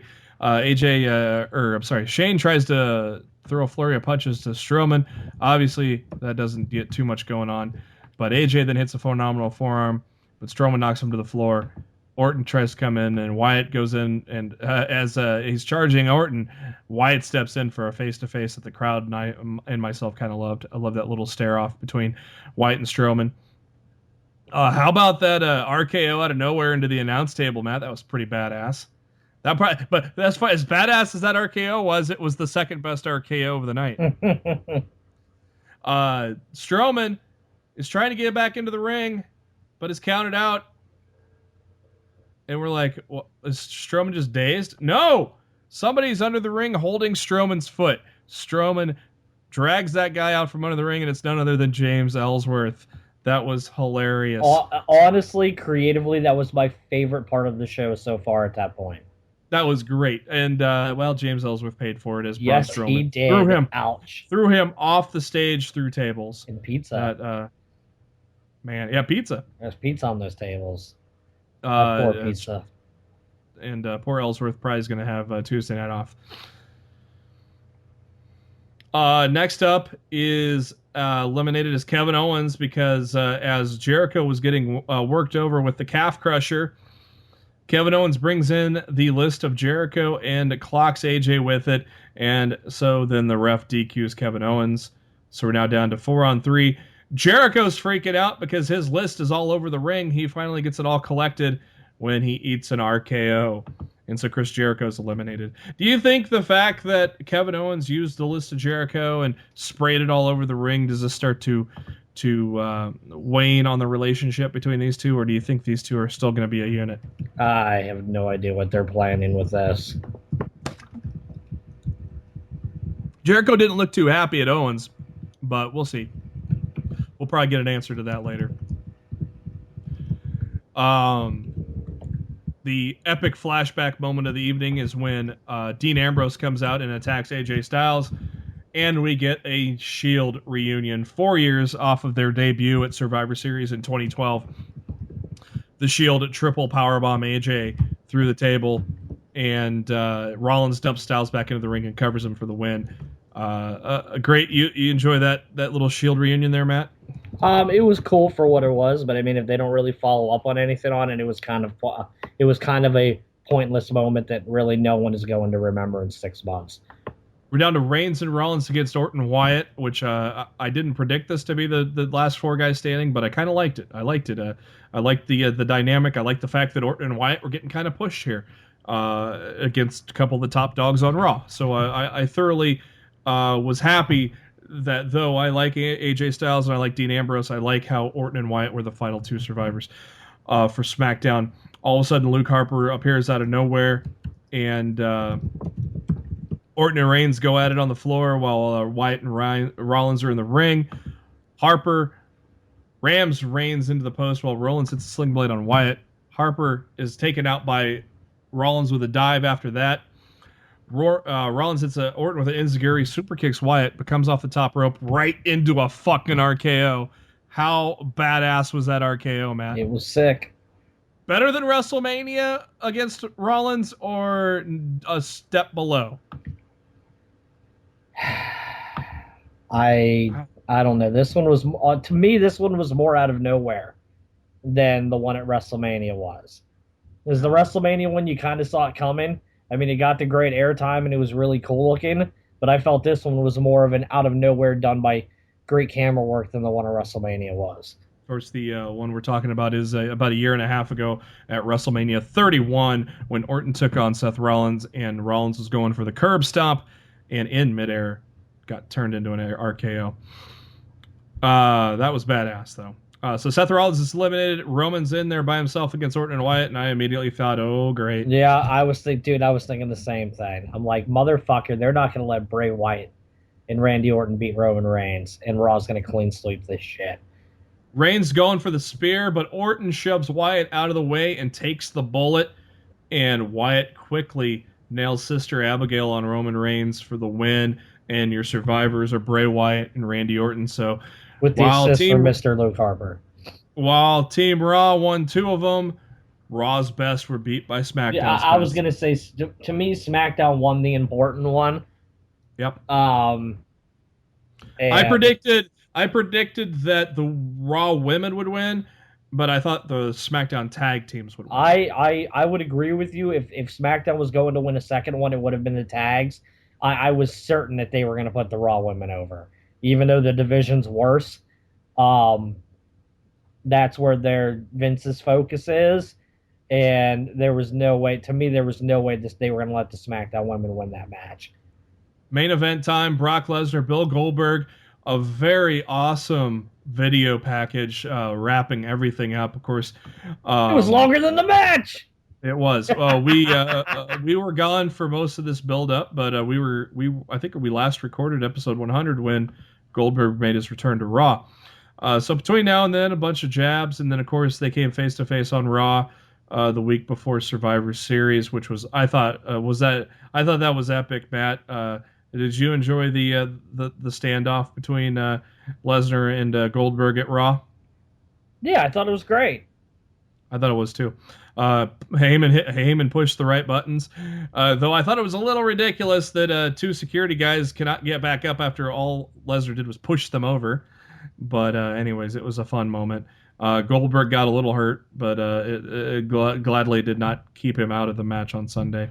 Shane tries to throw a flurry of punches to Strowman. Obviously, that doesn't get too much going on. But AJ then hits a phenomenal forearm, but Strowman knocks him to the floor. Orton tries to come in, and Wyatt goes in, and as he's charging Orton, Wyatt steps in for a face-to-face that the crowd and I and myself kind of loved. I love that little stare-off between Wyatt and Strowman. How about that RKO out of nowhere into the announce table, Matt? That was pretty badass. But that's fine. As badass as that RKO was, it was the second best RKO of the night. Strowman is trying to get back into the ring, but is counted out. And we're like, well, is Strowman just dazed? No! Somebody's under the ring holding Strowman's foot. Strowman drags that guy out from under the ring, and it's none other than James Ellsworth. That was hilarious. Honestly, creatively, that was my favorite part of the show so far at that point. That was great. And, James Ellsworth paid for it as Braun yes, Strowman. He did. Ouch. Threw him off the stage through tables. And pizza. Pizza. There's pizza on those tables. Poor pizza. And poor Ellsworth probably is going to have Tuesday night off. Next up is eliminated as Kevin Owens because as Jericho was getting worked over with the calf crusher, Kevin Owens brings in the list of Jericho and clocks AJ with it, and so then the ref DQs Kevin Owens. So we're now down to 4-on-3. Jericho's freaking out because his list is all over the ring. He finally gets it all collected when he eats an RKO. And so Chris Jericho's eliminated. Do you think the fact that Kevin Owens used the list of Jericho and sprayed it all over the ring, does this start to wane on the relationship between these two, or do you think these two are still going to be a unit? I have no idea what they're planning with this. Jericho didn't look too happy at Owens, but we'll see. We'll probably get an answer to that later. The epic flashback moment of the evening is when Dean Ambrose comes out and attacks AJ Styles, and we get a Shield reunion 4 years off of their debut at Survivor Series in 2012. The Shield triple powerbomb AJ through the table, and Rollins dumps Styles back into the ring and covers him for the win. Great. You enjoy that little Shield reunion there, Matt? It was cool for what it was, but I mean, if they don't really follow up on anything on it, it was kind of a pointless moment that really no one is going to remember in 6 months. We're down to Reigns and Rollins against Orton and Wyatt, which I didn't predict this to be the last 4 guys standing, but I kind of liked it. I liked it. I liked the dynamic. I liked the fact that Orton and Wyatt were getting kind of pushed here against a couple of the top dogs on Raw. So I thoroughly was happy that though I like AJ Styles and I like Dean Ambrose, I like how Orton and Wyatt were the final 2 survivors for SmackDown. All of a sudden, Luke Harper appears out of nowhere, and Orton and Reigns go at it on the floor while Wyatt and Rollins are in the ring. Harper rams Reigns into the post while Rollins hits a sling blade on Wyatt. Harper is taken out by Rollins with a dive after that. Rollins hits Orton with an enziguri, super kicks Wyatt, but comes off the top rope right into a fucking RKO. How badass was that RKO, Matt? It was sick. Better than WrestleMania against Rollins, or a step below? I don't know. This one was, to me, this one was more out of nowhere than the one at WrestleMania was. Because the WrestleMania one, you kind of saw it coming. I mean, it got the great airtime and it was really cool looking, but I felt this one was more of an out of nowhere done by great camera work than the one at WrestleMania was. Of course, the one we're talking about is about a year and a half ago at WrestleMania 31 when Orton took on Seth Rollins, and Rollins was going for the curb stomp, and in midair got turned into an RKO. That was badass, though. So Seth Rollins is eliminated. Roman's in there by himself against Orton and Wyatt, and I immediately thought, oh, great. Yeah, I was thinking the same thing. I'm like, motherfucker, they're not going to let Bray Wyatt and Randy Orton beat Roman Reigns, and Raw's going to clean sweep this shit. Reigns going for the spear, but Orton shoves Wyatt out of the way and takes the bullet, and Wyatt quickly nails Sister Abigail on Roman Reigns for the win, and your survivors are Bray Wyatt and Randy Orton. So, with the assist from Mr. Luke Harper. While Team Raw won 2 of them, Raw's best were beat by Yeah, SmackDown's I was best. gonna say to me, SmackDown won the important one. Yep. Um, I and predicted I predicted that the Raw women would win, but I thought the SmackDown tag teams would win. I would agree with you. If SmackDown was going to win a second one, it would have been the tags. I was certain that they were going to put the Raw women over, even though the division's worse. Um, that's where their Vince's focus is, and there was no way. To me, there was no way this they were going to let the SmackDown women win that match. Main event time: Brock Lesnar, Bill Goldberg. A very awesome video package wrapping everything up. Of course, It was um, longer than the match. it was. We were gone for most of this build up, but we I think we last recorded episode 100 when Goldberg made his return to Raw. So between now and then, a bunch of jabs, and then of course they came face to face on Raw the week before Survivor Series, which was I thought that was epic. Matt, did you enjoy the standoff between Lesnar and Goldberg at Raw? Yeah, I thought it was great. I thought it was too. Heyman pushed the right buttons, though I thought it was a little ridiculous that two security guys cannot get back up after all Lesnar did was push them over. But anyways, it was a fun moment. Goldberg got a little hurt, but it gladly did not keep him out of the match on Sunday.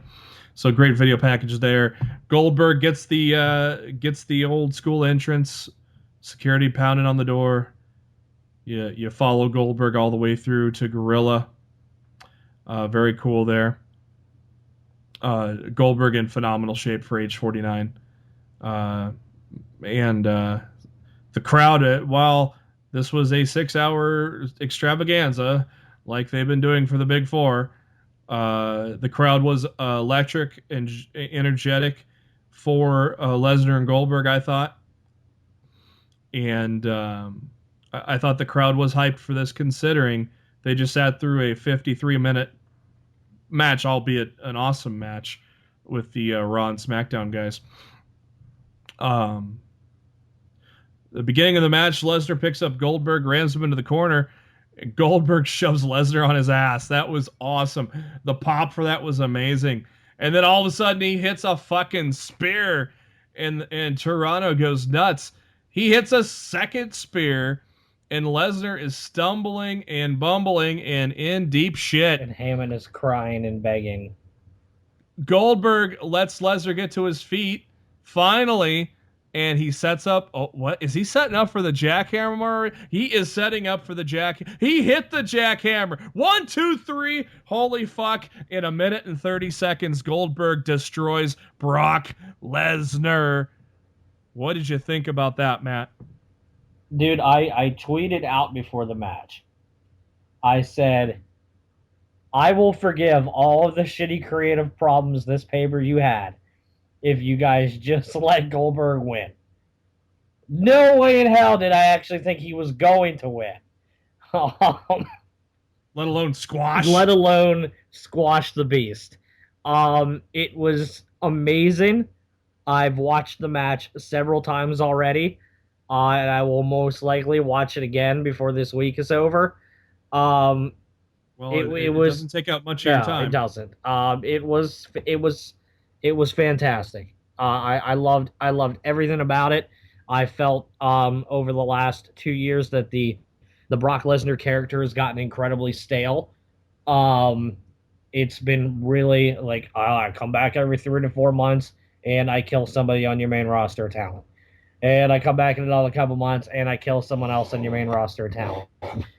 So great video package there. Goldberg gets the old school entrance, security pounding on the door. You follow Goldberg all the way through to Gorilla. Very cool there. Goldberg in phenomenal shape for age 49. And the crowd, while this was a 6-hour extravaganza, like they've been doing for the Big Four, the crowd was electric and energetic for Lesnar and Goldberg, I thought. And I thought the crowd was hyped for this, considering they just sat through a 53-minute match, albeit an awesome match with the Raw and SmackDown guys. The beginning of the match, Lesnar picks up Goldberg, rams him into the corner. Goldberg shoves Lesnar on his ass. That was awesome. The pop for that was amazing. And then all of a sudden he hits a fucking spear, and Toronto goes nuts. He hits a second spear, and Lesnar is stumbling and bumbling and in deep shit. And Heyman is crying and begging. Goldberg lets Lesnar get to his feet, finally, and he sets up. Oh, what? Is he setting up for the jackhammer? He is setting up for the jack. He hit the jackhammer. 1, 2, 3. Holy fuck. In a minute and 30 seconds, Goldberg destroys Brock Lesnar. What did you think about that, Matt? Dude, I tweeted out before the match. I said, I will forgive all of the shitty creative problems this pay-per-view had if you guys just let Goldberg win. No way in hell did I actually think he was going to win. Let alone squash. Let alone squash the beast. It was amazing. I've watched the match several times already, and I will most likely watch it again before this week is over. Well, it doesn't take out much of your time. It doesn't. It was fantastic. I loved everything about it. I felt over the last 2 years that the Brock Lesnar character has gotten incredibly stale. It's been really like I come back every 3 to 4 months and I kill somebody on your main roster talent. And I come back in another couple months and I kill someone else on your main roster talent.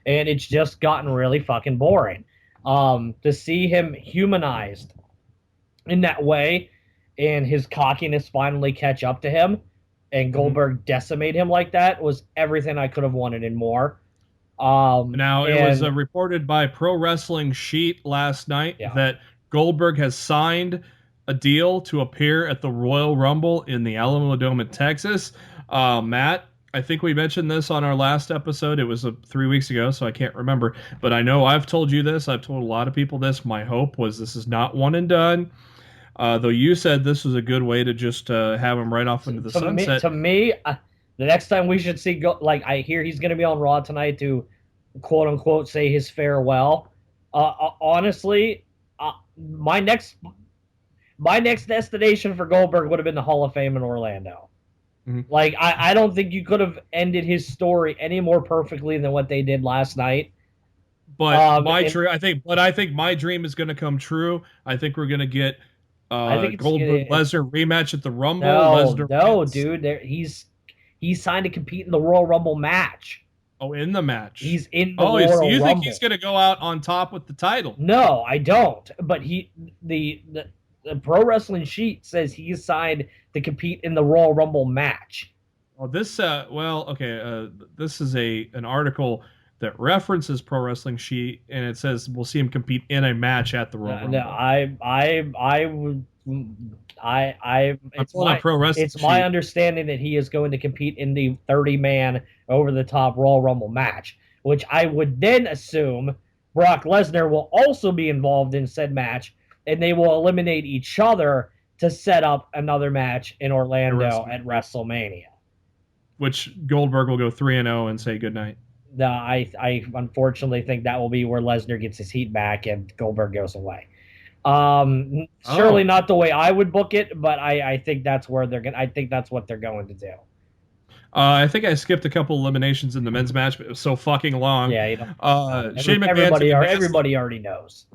And it's just gotten really fucking boring. To see him humanized in that way and his cockiness finally catch up to him and Goldberg decimate him like that was everything I could have wanted and more. Now, it was reported by Pro Wrestling Sheet last night that Goldberg has signed a deal to appear at the Royal Rumble in the Alamo Dome in Texas. Matt, I think we mentioned this on our last episode. It was 3 weeks ago, so I can't remember. But I know I've told you this. I've told a lot of people this. My hope was this is not one and done. Though you said this was a good way to just have him right off into the sunset. To me, the next time we should see, I hear he's going to be on Raw tonight to quote unquote say his farewell. Honestly, my next destination for Goldberg would have been the Hall of Fame in Orlando. Mm-hmm. Like, I don't think you could have ended his story any more perfectly than what they did last night. But I think my dream is going to come true. I think we're going to get Goldberg Lesnar rematch at the Rumble. No, dude, he's signed to compete in the Royal Rumble match. Oh, in the match. He's in the Royal Rumble. You think he's going to go out on top with the title? No, I don't. But the Pro Wrestling Sheet says he's signed to compete in the Royal Rumble match. Well, this this is an article that references Pro Wrestling Sheet, and it says we'll see him compete in a match at the Royal Rumble. No, it's my understanding that he is going to compete in the 30-man over-the-top Royal Rumble match, which I would then assume Brock Lesnar will also be involved in said match, and they will eliminate each other to set up another match in Orlando at WrestleMania. Which Goldberg will go 3-0 and say goodnight. No, I unfortunately think that will be where Lesnar gets his heat back and Goldberg goes away. Surely not the way I would book it, but I think that's where I think that's what they're going to do. I think I skipped a couple eliminations in the men's match, but it was so fucking long. Yeah, you know. Everybody already knows.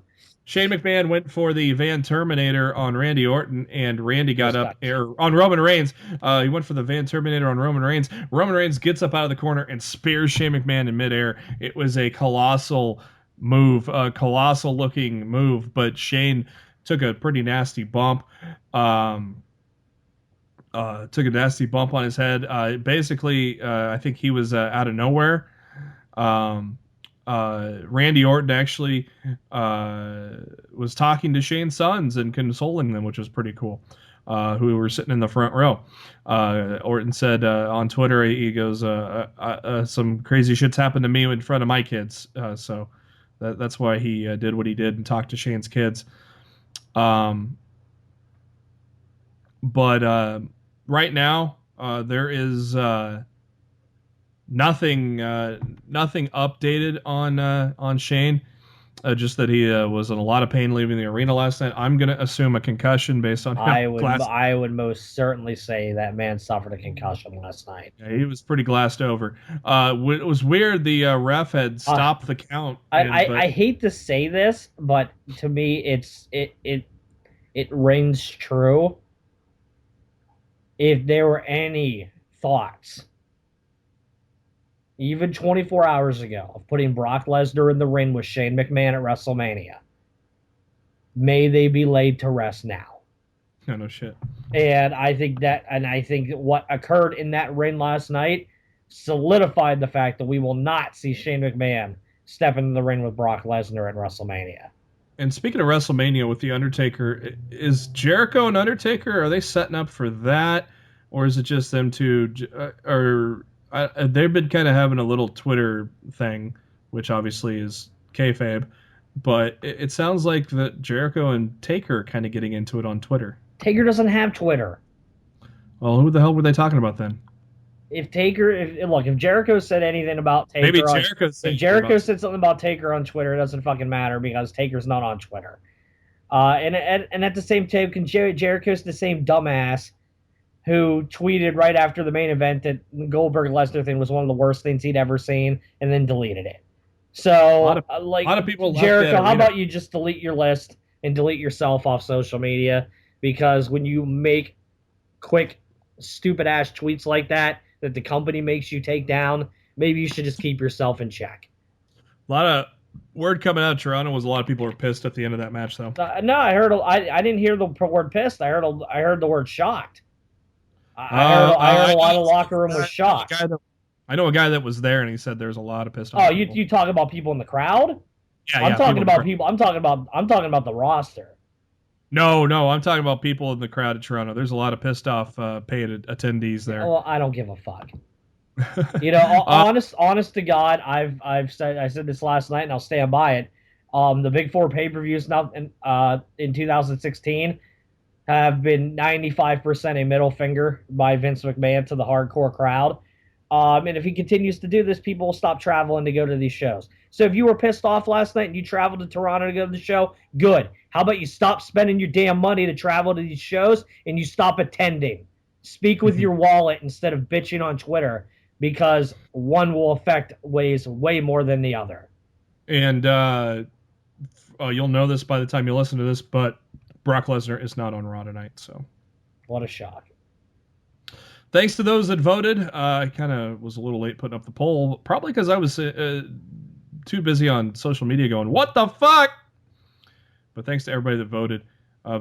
Shane McMahon went for the Van Terminator on Randy Orton, and Randy got up on Roman Reigns. He went for the Van Terminator on Roman Reigns. Roman Reigns gets up out of the corner and spears Shane McMahon in midair. It was a colossal move, a colossal looking move, but Shane took a pretty nasty bump. Took a nasty bump on his head. Basically, I think he was out of nowhere. Randy Orton actually was talking to Shane's sons and consoling them, which was pretty cool, who were sitting in the front row. Orton said on Twitter, he goes, some crazy shit's happened to me in front of my kids. So that's why he did what he did and talked to Shane's kids. But right now, there is nothing updated on Shane. Just that he was in a lot of pain leaving the arena last night. I'm going to assume a concussion based on I would most certainly say that man suffered a concussion last night. Yeah, he was pretty glassed over. It was weird. The ref had stopped the count. I hate to say this, but to me, it rings true. If there were any thoughts, even 24 hours ago, of putting Brock Lesnar in the ring with Shane McMahon at WrestleMania, may they be laid to rest now. No shit. And I think what occurred in that ring last night solidified the fact that we will not see Shane McMahon step into the ring with Brock Lesnar at WrestleMania. And speaking of WrestleMania with The Undertaker, is Jericho and Undertaker, are they setting up for that? Or is it just them two? They've been kind of having a little Twitter thing, which obviously is kayfabe. But it sounds like that Jericho and Taker are kind of getting into it on Twitter. Taker doesn't have Twitter. Well, who the hell were they talking about then? If Jericho said anything about Taker, if Jericho said something about Taker on Twitter, it doesn't fucking matter because Taker's not on Twitter. And at the same time, Jericho's the same dumbass who tweeted right after the main event that the Goldberg-Lesnar thing was one of the worst things he'd ever seen, and then deleted it. So, a lot of people, Jericho, how about you just delete your list and delete yourself off social media? Because when you make quick, stupid-ass tweets like that the company makes you take down, maybe you should just keep yourself in check. A lot of word coming out of Toronto was a lot of people were pissed at the end of that match, though. No, I didn't hear the word pissed. I heard the word shocked. I heard a lot of locker room was shocked. I know a guy that was there, and he said there's a lot of pissed off. Oh, you talking about people in the crowd? Yeah, I'm talking about people. I'm talking about the roster. No, I'm talking about people in the crowd at Toronto. There's a lot of pissed off paid attendees there. Well, I don't give a fuck. Honest to God, I said this last night, and I'll stand by it. The Big Four pay-per-views now in 2016 have been 95% a middle finger by Vince McMahon to the hardcore crowd. And if he continues to do this, people will stop traveling to go to these shows. So if you were pissed off last night and you traveled to Toronto to go to the show, good. How about you stop spending your damn money to travel to these shows and you stop attending? Speak with your wallet instead of bitching on Twitter, because one will affect ways way more than the other. And you'll know this by the time you listen to this, but Brock Lesnar is not on Raw tonight. So what a shock. Thanks to those that voted. I kind of was a little late putting up the poll, probably because I was too busy on social media going, what the fuck? But thanks to everybody that voted.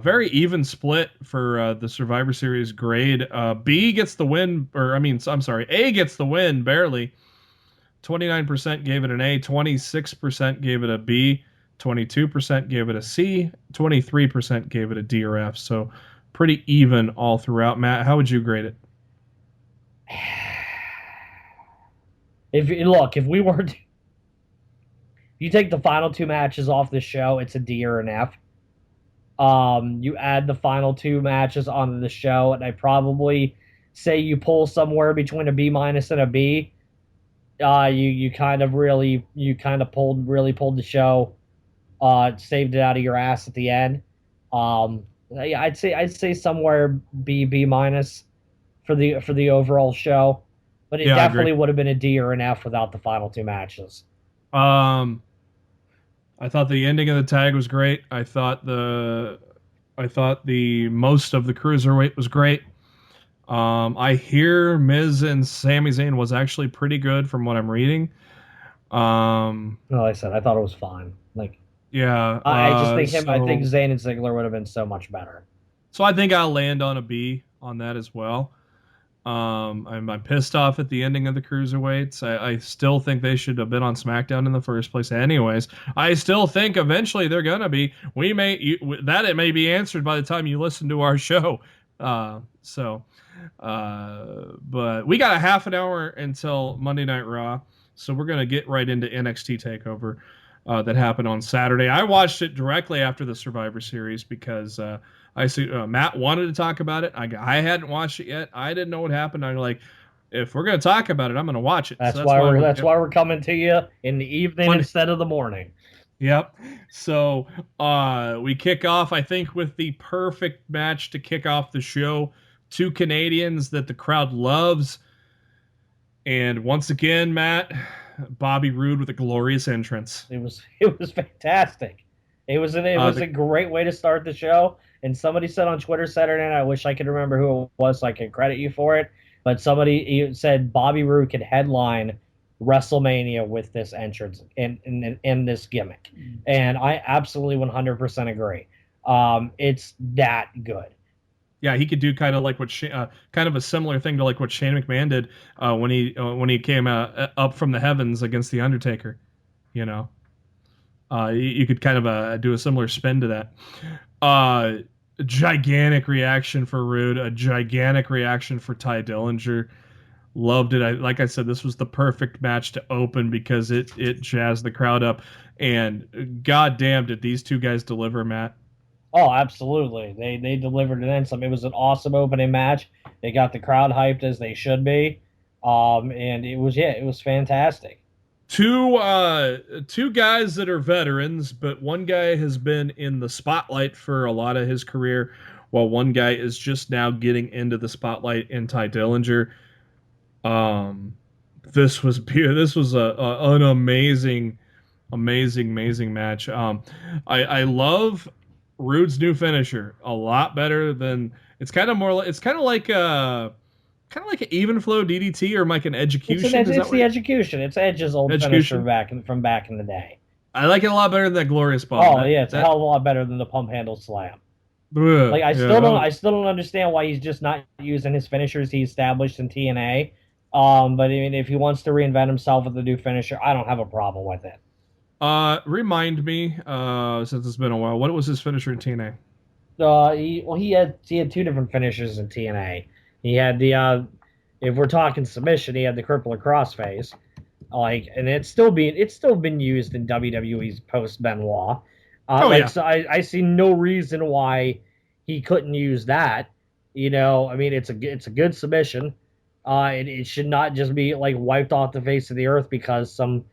Very even split for the Survivor Series grade. B gets the win, A gets the win, barely. 29% gave it an A, 26% gave it a B, 22% gave it a C, 23% gave it a D or F. So pretty even all throughout. Matt, how would you grade it? If you take the final two matches off the show, it's a D or an F. You add the final two matches onto the show, and I probably say you pull somewhere between a B minus and a B. You kind of pulled the show, saved it out of your ass at the end. I'd say somewhere B minus for the overall show, but it definitely would have been a D or an F without the final two matches. I thought the ending of the tag was great. I thought the most of the cruiserweight was great. I hear Miz and Sami Zayn was actually pretty good from what I'm reading. Like I said, I thought it was fine. Yeah, I think Zayn and Ziggler would have been so much better. So I think I'll land on a B on that as well. I'm pissed off at the ending of the cruiserweights. I still think they should have been on SmackDown in the first place. Anyways, I still think eventually they're gonna be. It may be answered by the time you listen to our show. But we got a half an hour until Monday Night Raw, so we're gonna get right into NXT Takeover that happened on Saturday. I watched it directly after the Survivor Series because I see Matt wanted to talk about it. I hadn't watched it yet. I didn't know what happened. I'm like, if we're gonna talk about it, I'm gonna watch it. That's why we're coming to you in the evening instead of the morning. Yep. So we kick off, I think, with the perfect match to kick off the show. Two Canadians that the crowd loves, and once again, Matt, Bobby Roode with a glorious entrance. It was fantastic. It was a great way to start the show. And somebody said on Twitter Saturday night, I wish I could remember who it was so I could credit you for it, but somebody said Bobby Roode could headline WrestleMania with this entrance and this gimmick. And I absolutely 100% agree. It's that good. Yeah, he could do kind of like kind of a similar thing to like what Shane McMahon did when he came up from the heavens against the Undertaker. You know, you could kind of do a similar spin to that. A gigantic reaction for Roode, a gigantic reaction for Ty Dillinger. Loved it. Like I said, this was the perfect match to open because it jazzed the crowd up. And goddamn, did these two guys deliver, Matt? Oh, absolutely. They delivered it then some. It was an awesome opening match. They got the crowd hyped as they should be. And it was fantastic. Two guys that are veterans, but one guy has been in the spotlight for a lot of his career, while one guy is just now getting into the spotlight in Ty Dillinger. This was an amazing match. I love Roode's new finisher a lot better than it's kind of like an even flow DDT or like an execution. It's the execution. It's Edge's old finisher from back in the day. I like it a lot better than that glorious bomb. Oh yeah, it's a hell of a lot better than the pump handle slam. I still don't understand why he's just not using his finishers he established in TNA. But I mean, if he wants to reinvent himself with a new finisher, I don't have a problem with it. Remind me, since it's been a while, what was his finisher in TNA? He had two different finishers in TNA. He had the if we're talking submission, he had the crippler crossface, and it's still been used in WWE's post Benoit. So I see no reason why he couldn't use that. You know, I mean, it's a good submission. It should not just be like wiped off the face of the earth because some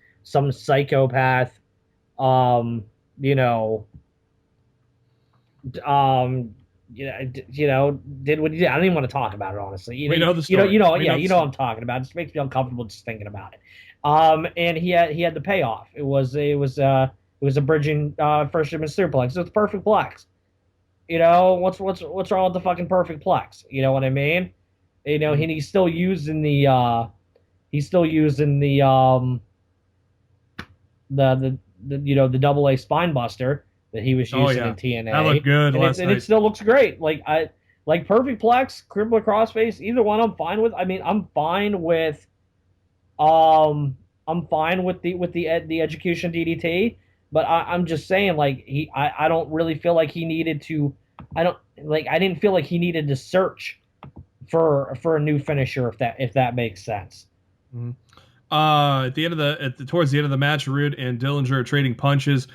psychopath, um, you know, um, did what he did. I don't even want to talk about it honestly. We know the story. Yeah, you know what I'm talking about. It just makes me uncomfortable just thinking about it. And he had the payoff. It was a bridging first shipment suplex. So it's perfect plex. What's wrong with the fucking perfect plex? You know what I mean? And he's still using the double A spine buster that he was using in TNA. That looked good last night. And it still looks great. Like perfect plex, crippler crossface, either one I'm fine with. I mean, I'm fine with the execution DDT, but I'm just saying like I don't really feel like he needed to. I didn't feel like he needed to search for a new finisher if that makes sense. Mm-hmm. Towards the end of the match, Rude and Dillinger are trading punches,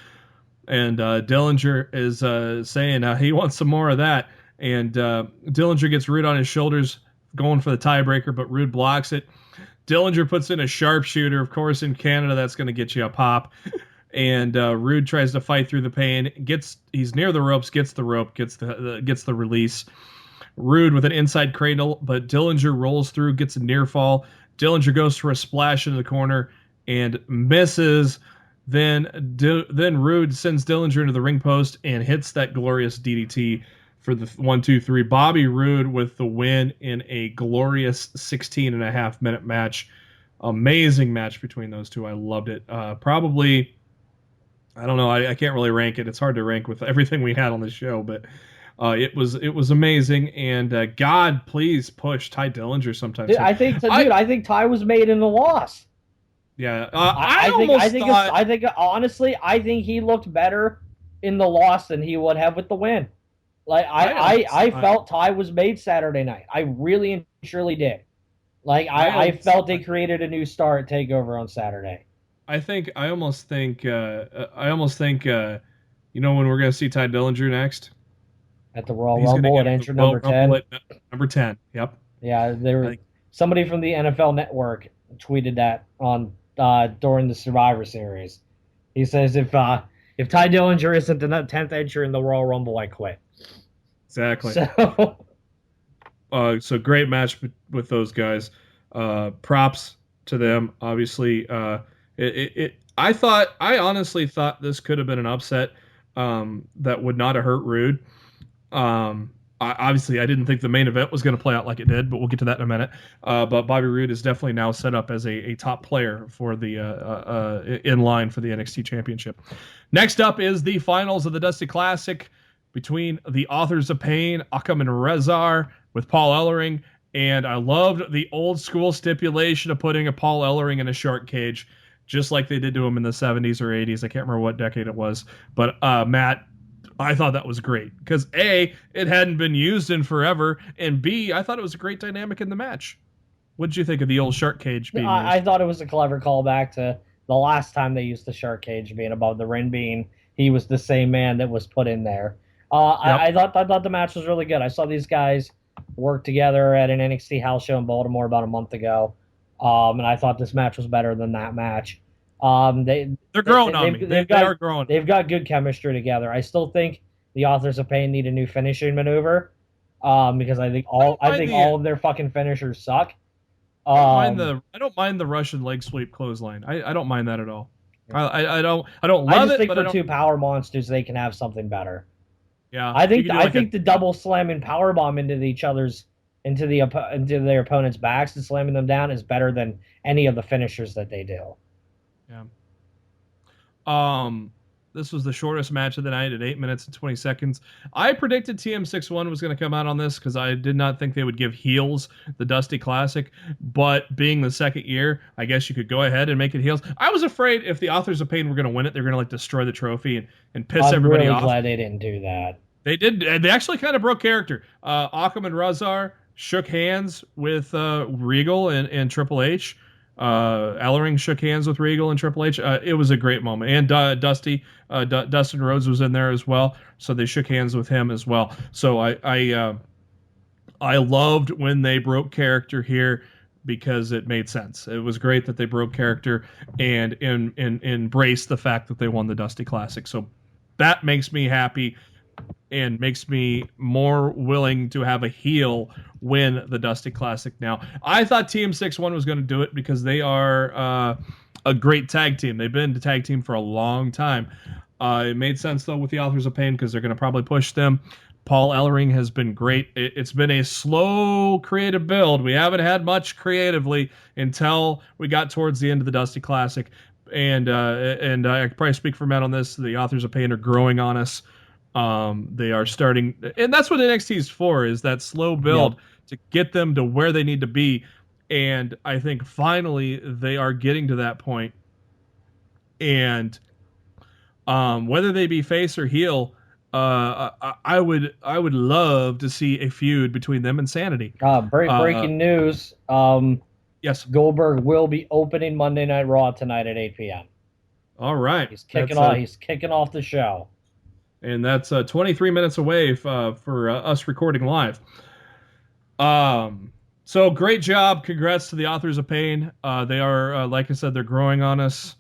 and Dillinger is saying he wants some more of that, and Dillinger gets Rude on his shoulders, going for the tiebreaker, but Rude blocks it. Dillinger puts in a sharpshooter. Of course, in Canada, that's going to get you a pop. And Rude tries to fight through the pain. He's near the ropes, gets the rope, gets the release. Rude with an inside cradle, but Dillinger rolls through, gets a near fall. Dillinger goes for a splash into the corner and misses. Then Rude sends Dillinger into the ring post and hits that glorious DDT for the 1-2-3. Bobby Roode with the win in a glorious 16.5-minute match. Amazing match between those two. I loved it. Probably, I don't know. I can't really rank it. It's hard to rank with everything we had on the show, but it was amazing. And God, please push Ty Dillinger sometime. Dude, I think Ty was made in the loss. Yeah, honestly, I think he looked better in the loss than he would have with the win. Like I felt Ty was made Saturday night. I really and surely did. Like I felt they created a new star at Takeover on Saturday. I almost think you know when we're gonna see Ty Dillinger next? At the Royal Rumble at entrance number 10. Number 10. Yep. Yeah, somebody from the NFL Network tweeted that on during the Survivor Series. He says if Ty Dillinger isn't the 10th entry in the Royal Rumble, I quit. Exactly. So great match with those guys. Props to them. Obviously, I honestly thought this could have been an upset that would not have hurt Rude. Obviously, I didn't think the main event was going to play out like it did, but we'll get to that in a minute. But Bobby Roode is definitely now set up as a top player for the in line for the NXT Championship. Next up is the finals of the Dusty Classic between the Authors of Pain, Akam and Rezar, with Paul Ellering. And I loved the old school stipulation of putting a Paul Ellering in a shark cage, just like they did to him in the 70s or 80s. I can't remember what decade it was. But Matt, I thought that was great because A, it hadn't been used in forever, and B, I thought it was a great dynamic in the match. What did you think of the old shark cage being used? I thought it was a clever callback to the last time they used the shark cage being above the ring, being he was the same man that was put in there. I thought the match was really good. I saw these guys work together at an NXT house show in Baltimore about a month ago, and I thought this match was better than that match. They're growing on me. They are growing. They've got good chemistry together. I still think the Authors of Pain need a new finishing maneuver, because I think all of their fucking finishers suck. I don't mind the Russian leg sweep clothesline. I don't mind that at all. Yeah. I don't love it. I just think for two power monsters they can have something better. Yeah, I think the double slamming power bomb into their opponent's backs and slamming them down is better than any of the finishers that they do. Yeah. This was the shortest match of the night at 8 minutes and 20 seconds. I predicted TM61 was going to come out on this because I did not think they would give heels the Dusty Classic. But being the second year, I guess you could go ahead and make it heels. I was afraid if the Authors of Pain were going to win it, they're going to like destroy the trophy and piss everybody off. I'm really glad they didn't do that. They did. They actually kind of broke character. Akam and Razar shook hands with Regal and Triple H. Ellering shook hands with Regal and Triple H. It was a great moment. And Dustin Rhodes was in there as well, so they shook hands with him as well. So I loved when they broke character here. because it made sense. It was great that they broke character and embraced the fact that they won the Dusty Classic. So that makes me happy and makes me more willing to have a heel win the Dusty Classic now. I thought Team 6-1 was going to do it because they are a great tag team. They've been the tag team for a long time. It made sense, though, with the Authors of Pain because they're going to probably push them. Paul Ellering has been great. It's been a slow creative build. We haven't had much creatively until we got towards the end of the Dusty Classic. And I can probably speak for Matt on this. The Authors of Pain are growing on us. They are starting, and that's what NXT is for, is that slow build to get them to where they need to be. And I think finally they are getting to that point. And whether they be face or heel, I would love to see a feud between them and Sanity. Breaking news. Yes, Goldberg will be opening Monday Night Raw tonight at 8 p.m. All right, he's kicking off. He's kicking off the show. And that's 23 minutes away for us recording live. So great job. Congrats to the Authors of Pain. They are, like I said, they're growing on us.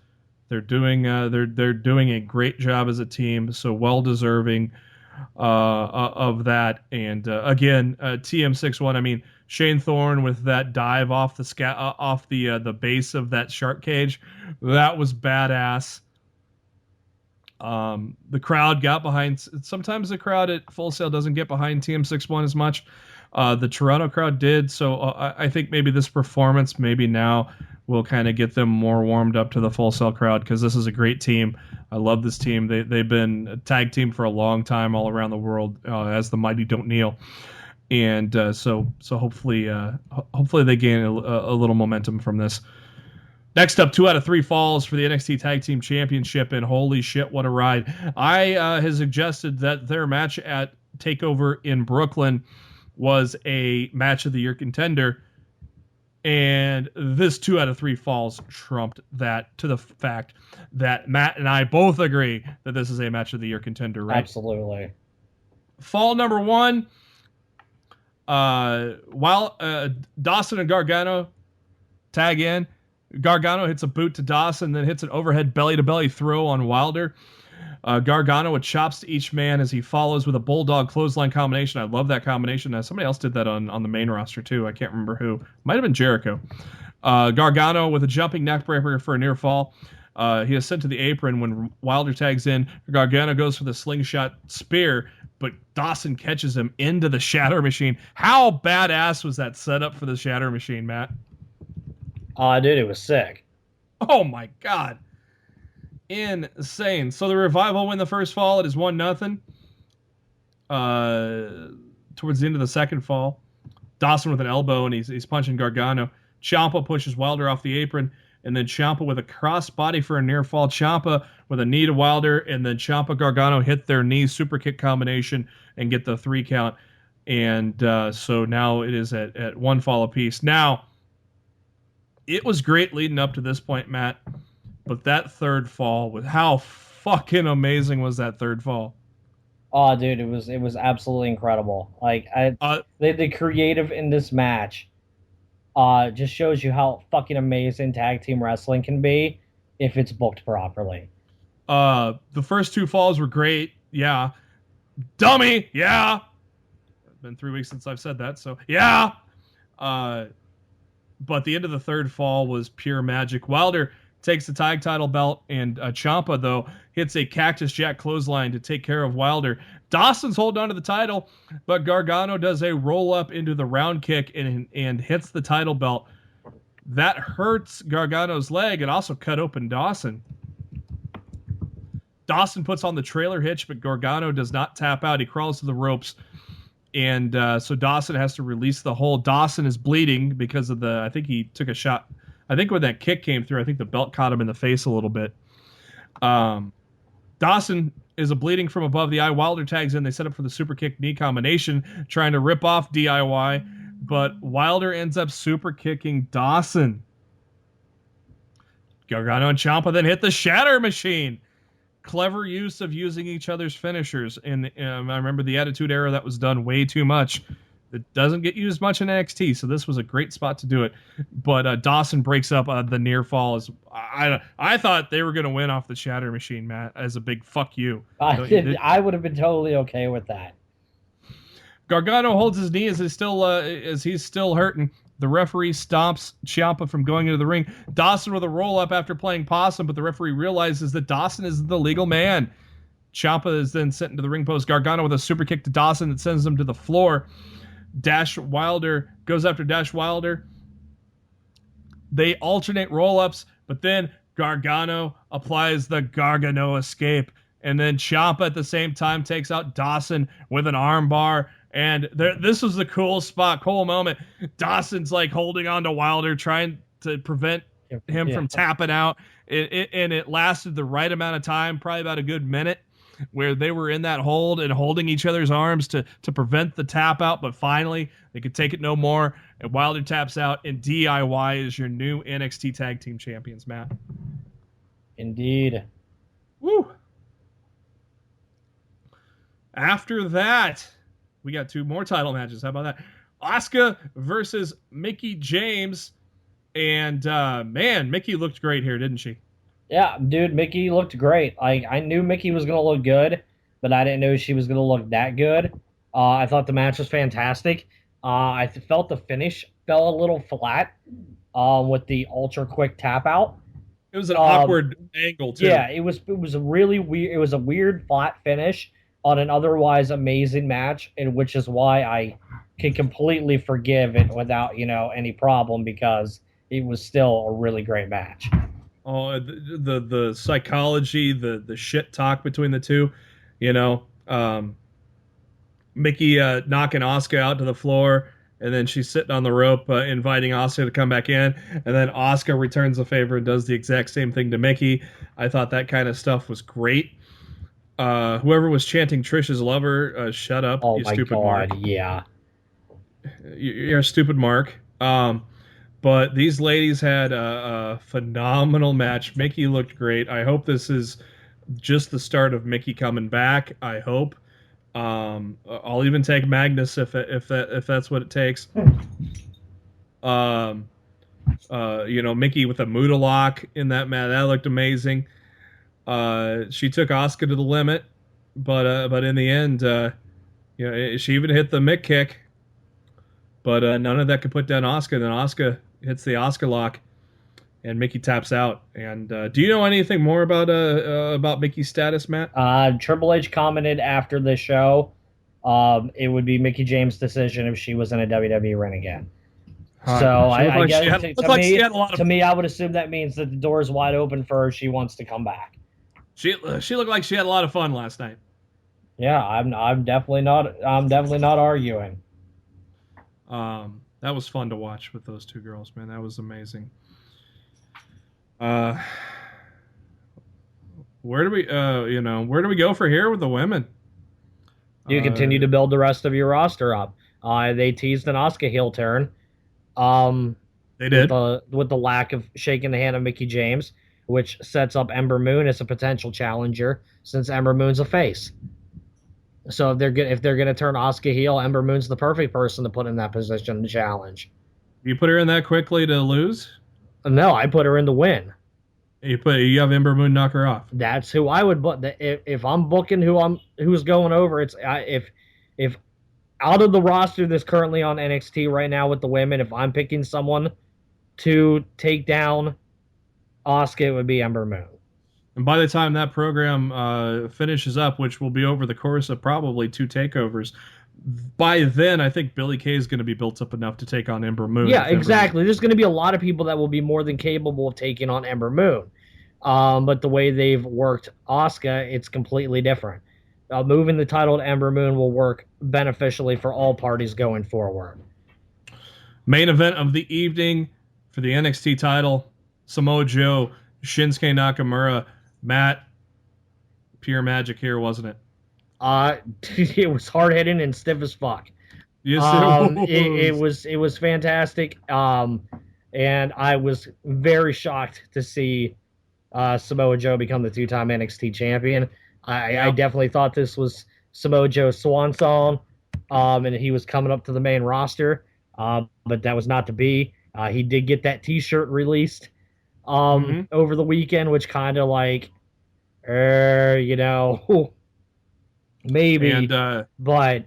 They're doing a great job as a team. So well deserving of that. And again, TM6-1. I mean, Shane Thorne with that dive off the base of that shark cage. That was badass. The crowd got behind. Sometimes the crowd at Full Sail doesn't get behind TM6-1 as much. The Toronto crowd did. So I think maybe this performance, maybe now, will kind of get them more warmed up to the Full Sail crowd because this is a great team. I love this team. They've been a tag team for a long time all around the world as the Mighty Don't Kneel. And so hopefully they gain a little momentum from this. Next up, 2 out of 3 falls for the NXT Tag Team Championship, and holy shit, what a ride. I has suggested that their match at TakeOver in Brooklyn was a match of the year contender, and this 2 out of 3 falls trumped that to the fact that Matt and I both agree that this is a match of the year contender, right? Absolutely. Fall number 1, while Dawson and Gargano tag in, Gargano hits a boot to Dawson, then hits an overhead belly-to-belly throw on Wilder. Gargano with chops to each man as he follows with a bulldog clothesline combination. I love that combination. Somebody else did that on the main roster too. I can't remember who. Might have been Jericho. Gargano with a jumping neckbreaker for a near fall. He is sent to the apron when Wilder tags in. Gargano goes for the slingshot spear, but Dawson catches him into the Shatter Machine. How badass was that setup for the Shatter Machine, Matt? Dude, it was sick. Oh my god. Insane. So the Revival win the first fall. It is 1-0. Towards the end of the second fall, Dawson with an elbow, and he's punching Gargano. Ciampa pushes Wilder off the apron, and then Ciampa with a crossbody for a near fall. Ciampa with a knee to Wilder, and then Ciampa Gargano hit their knee super kick combination and get the 3 count. And so now it is at 1 fall apiece. Now, it was great leading up to this point, Matt, but that third fall, with how fucking amazing was that third fall? Oh, dude, it was absolutely incredible. Like the creative in this match just shows you how fucking amazing tag team wrestling can be if it's booked properly. The first 2 falls were great. Yeah. Dummy. Yeah. It's been 3 weeks since I've said that, so yeah. But the end of the third fall was pure magic. Wilder takes the tag title belt, and Ciampa, though, hits a Cactus Jack clothesline to take care of Wilder. Dawson's holding on to the title, but Gargano does a roll-up into the round kick and hits the title belt. That hurts Gargano's leg and also cut open Dawson. Dawson puts on the trailer hitch, but Gargano does not tap out. He crawls to the ropes. And so Dawson has to release the hold. Dawson is bleeding because of I think he took a shot. I think when that kick came through, I think the belt caught him in the face a little bit. Dawson is bleeding from above the eye. Wilder tags in. They set up for the super kick knee combination, trying to rip off DIY. But Wilder ends up super kicking Dawson. Gargano and Ciampa then hit the Shatter Machine. Clever use of using each other's finishers. And I remember the Attitude Era, that was done way too much. that doesn't get used much in NXT, so this was a great spot to do it. But Dawson breaks up the near fall. I thought they were going to win off the Shatter Machine, Matt, as a big fuck you. I would have been totally okay with that. Gargano holds his knee as he's still hurting. The referee stops Ciampa from going into the ring. Dawson with a roll-up after playing possum, but the referee realizes that Dawson is the legal man. Ciampa is then sent into the ring post. Gargano with a super kick to Dawson that sends him to the floor. Dash Wilder goes after Dash Wilder. They alternate roll-ups, but then Gargano applies the Gargano escape. And then Ciampa at the same time takes out Dawson with an armbar. And this was the cool spot, cool moment. Dawson's like holding on to Wilder, trying to prevent him from tapping out. And it lasted the right amount of time, probably about a good minute, where they were in that hold and holding each other's arms to prevent the tap out. But finally, they could take it no more. And Wilder taps out, and DIY is your new NXT Tag Team Champions, Matt. Indeed. Woo! After that, we got 2 more title matches. How about that? Asuka versus Mickie James. And, man, Mickie looked great here, didn't she? Yeah, dude, Mickie looked great. I knew Mickie was going to look good, but I didn't know she was going to look that good. I thought the match was fantastic. I felt the finish fell a little flat with the ultra quick tap out. It was an awkward angle, too. Yeah, it was a really weird. It was a weird flat finish on an otherwise amazing match, and which is why I can completely forgive it without any problem, because it was still a really great match. Oh, the psychology, the shit talk between the two, Mickie knocking Asuka out to the floor, and then she's sitting on the rope inviting Asuka to come back in, and then Asuka returns the favor and does the exact same thing to Mickie. I thought that kind of stuff was great. Whoever was chanting Trish's lover, shut up, oh you my stupid God, Mark. Yeah. You're a stupid Mark. But these ladies had a phenomenal match. Mickie looked great. I hope this is just the start of Mickie coming back. I hope. I'll even take Magnus if that's what it takes. Mickie with a Muda lock in that match, that looked amazing. She took Asuka to the limit, but in the end, she even hit the Mick kick. But none of that could put down Asuka. Then Asuka hits the Asuka lock, and Mickie taps out. And do you know anything more about Mickie's status, Matt? Triple H commented after the show, it would be Mickie James' decision if she was in a WWE ring again. So I guess to me, I would assume that means that the door is wide open for her. She wants to come back. She looked like she had a lot of fun last night. Yeah, I'm definitely not arguing. That was fun to watch with those 2 girls, man. That was amazing. Where do we go for here with the women? You continue to build the rest of your roster up. They teased an Asuka heel turn. They did with the lack of shaking the hand of Mickie James, which sets up Ember Moon as a potential challenger, since Ember Moon's a face. So if they're gonna turn Asuka heel, Ember Moon's the perfect person to put in that position to challenge. You put her in that quickly to lose? No, I put her in to win. You have Ember Moon knock her off. That's who I would book. If I'm booking who's going over, it's if out of the roster that's currently on NXT right now with the women, if I'm picking someone to take down Asuka, it would be Ember Moon. And by the time that program finishes up, which will be over the course of probably 2 takeovers, by then I think Billie Kay is going to be built up enough to take on Ember Moon. Yeah, exactly. There's going to be a lot of people that will be more than capable of taking on Ember Moon. But the way they've worked Asuka, it's completely different. Moving the title to Ember Moon will work beneficially for all parties going forward. Main event of the evening for the NXT title, Samoa Joe, Shinsuke Nakamura. Matt, pure magic here, wasn't it? It was hard-hitting and stiff as fuck. Yes, it was fantastic. And I was very shocked to see Samoa Joe become the 2-time NXT champion. I definitely thought this was Samoa Joe's swan song. and he was coming up to the main roster, but that was not to be. He did get that T-shirt released over the weekend, which kind of like, maybe. And but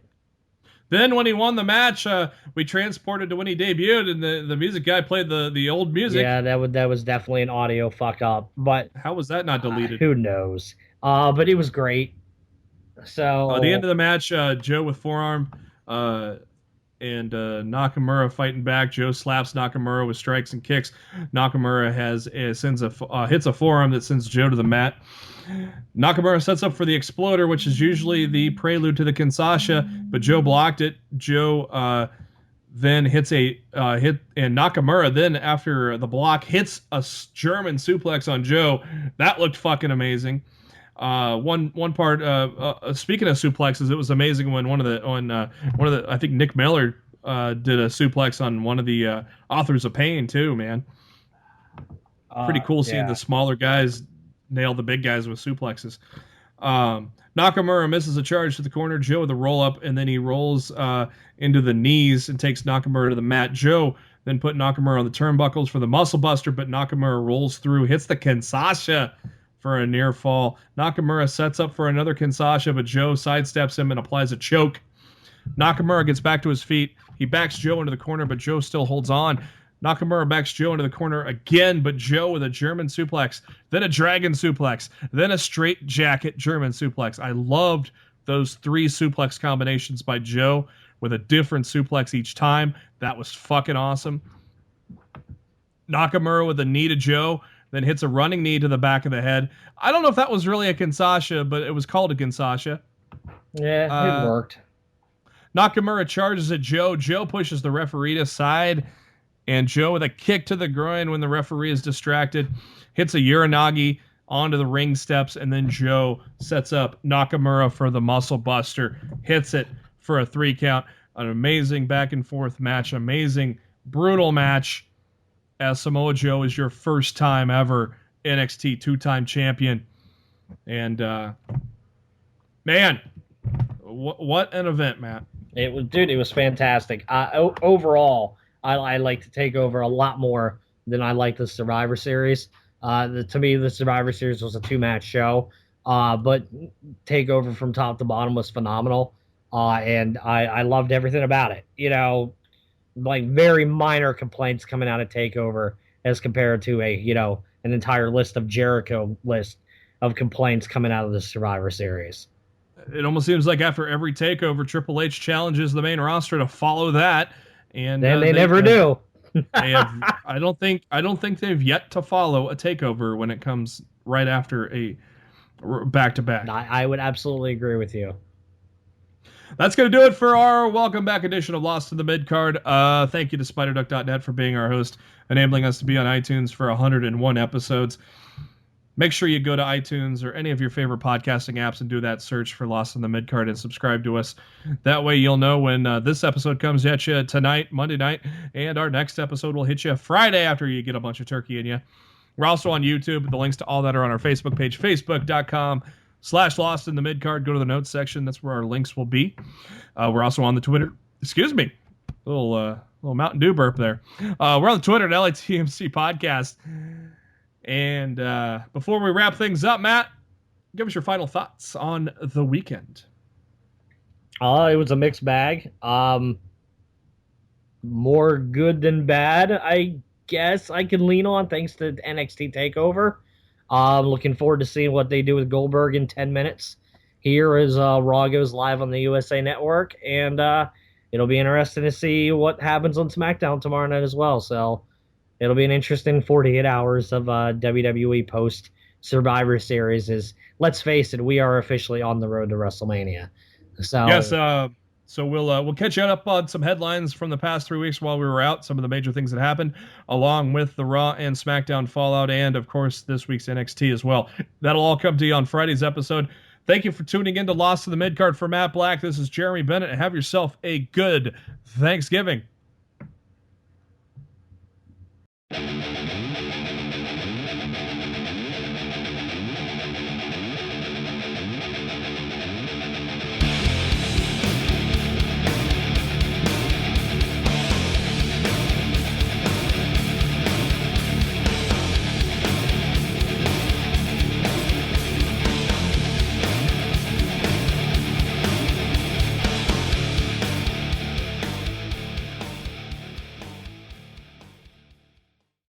then when he won the match, we transported to when he debuted, and the music guy played the old music. Yeah, that was definitely an audio fuck up. But how was that not deleted? Who knows? But it was great. So at the end of the match, Joe with forearm, and Nakamura fighting back. Joe slaps Nakamura with strikes and kicks. Nakamura hits a forearm that sends Joe to the mat. Nakamura sets up for the exploder, which is usually the prelude to the Kinshasa, but Joe blocked it. Joe then hits a hit, and Nakamura then, after the block, hits a German suplex on Joe. That looked fucking amazing. One part. Speaking of suplexes, it was amazing when one of the I think Nick Miller did a suplex on one of the Authors of Pain too. Man, pretty cool seeing the smaller guys nail the big guys with suplexes. Nakamura misses a charge to the corner. Joe with a roll up, and then he rolls into the knees and takes Nakamura to the mat. Joe then put Nakamura on the turnbuckles for the muscle buster, but Nakamura rolls through, hits the Kinshasa for a near fall. Nakamura sets up for another Kinshasa, but Joe sidesteps him and applies a choke. Nakamura gets back to his feet. He backs Joe into the corner, but Joe still holds on. Nakamura backs Joe into the corner again, but Joe with a German suplex, then a dragon suplex, then a straight jacket German suplex. I loved those 3 suplex combinations by Joe with a different suplex each time. That was fucking awesome. Nakamura with a knee to Joe, then hits a running knee to the back of the head. I don't know if that was really a Kinshasa, but it was called a Kinshasa. Yeah, it worked. Nakamura charges at Joe. Joe pushes the referee aside, and Joe with a kick to the groin when the referee is distracted, hits a Uranagi onto the ring steps, and then Joe sets up Nakamura for the muscle buster, hits it for a 3 count. An amazing back and forth match, amazing, brutal match, as Samoa Joe is your first time ever NXT 2-time champion. And, man, what an event, Matt. It was fantastic. Overall, I like the Takeover a lot more than I like the Survivor Series. To me, the Survivor Series was a 2-match show, but Takeover from top to bottom was phenomenal, and I loved everything about it. Like very minor complaints coming out of Takeover as compared to an entire list of Jericho list of complaints coming out of the Survivor Series. It almost seems like after every Takeover, Triple H challenges the main roster to follow that. And then they never do. They have. I don't think they've yet to follow a Takeover when it comes right after a back-to-back. I would absolutely agree with you. That's going to do it for our welcome back edition of Lost in the Midcard. Thank you to SpiderDuck.net for being our host, enabling us to be on iTunes for 101 episodes. Make sure you go to iTunes or any of your favorite podcasting apps and do that search for Lost in the Midcard and subscribe to us. That way you'll know when this episode comes at you tonight, Monday night, and our next episode will hit you Friday after you get a bunch of turkey in you. We're also on YouTube. The links to all that are on our Facebook page, facebook.com/Lost in the Midcard. Go to the notes section. That's where our links will be. We're also on the Twitter. Excuse me. Little Mountain Dew burp there. We're on the Twitter at LATMC Podcast. And before we wrap things up, Matt, give us your final thoughts on the weekend. It was a mixed bag. More good than bad, I guess I can lean on thanks to NXT Takeover. Looking forward to seeing what they do with Goldberg in 10 minutes here as Raw goes live on the USA Network. And it'll be interesting to see what happens on SmackDown tomorrow night as well. So it'll be an interesting 48 hours of WWE post Survivor Series. Let's face it, we are officially on the road to WrestleMania. So yes, so we'll catch you up on some headlines from the past 3 weeks while we were out, some of the major things that happened, along with the Raw and SmackDown fallout, and of course this week's NXT as well. That'll all come to you on Friday's episode. Thank you for tuning in to Lost in the Midcard. For Matt Black, this is Jeremy Bennett. Have yourself a good Thanksgiving.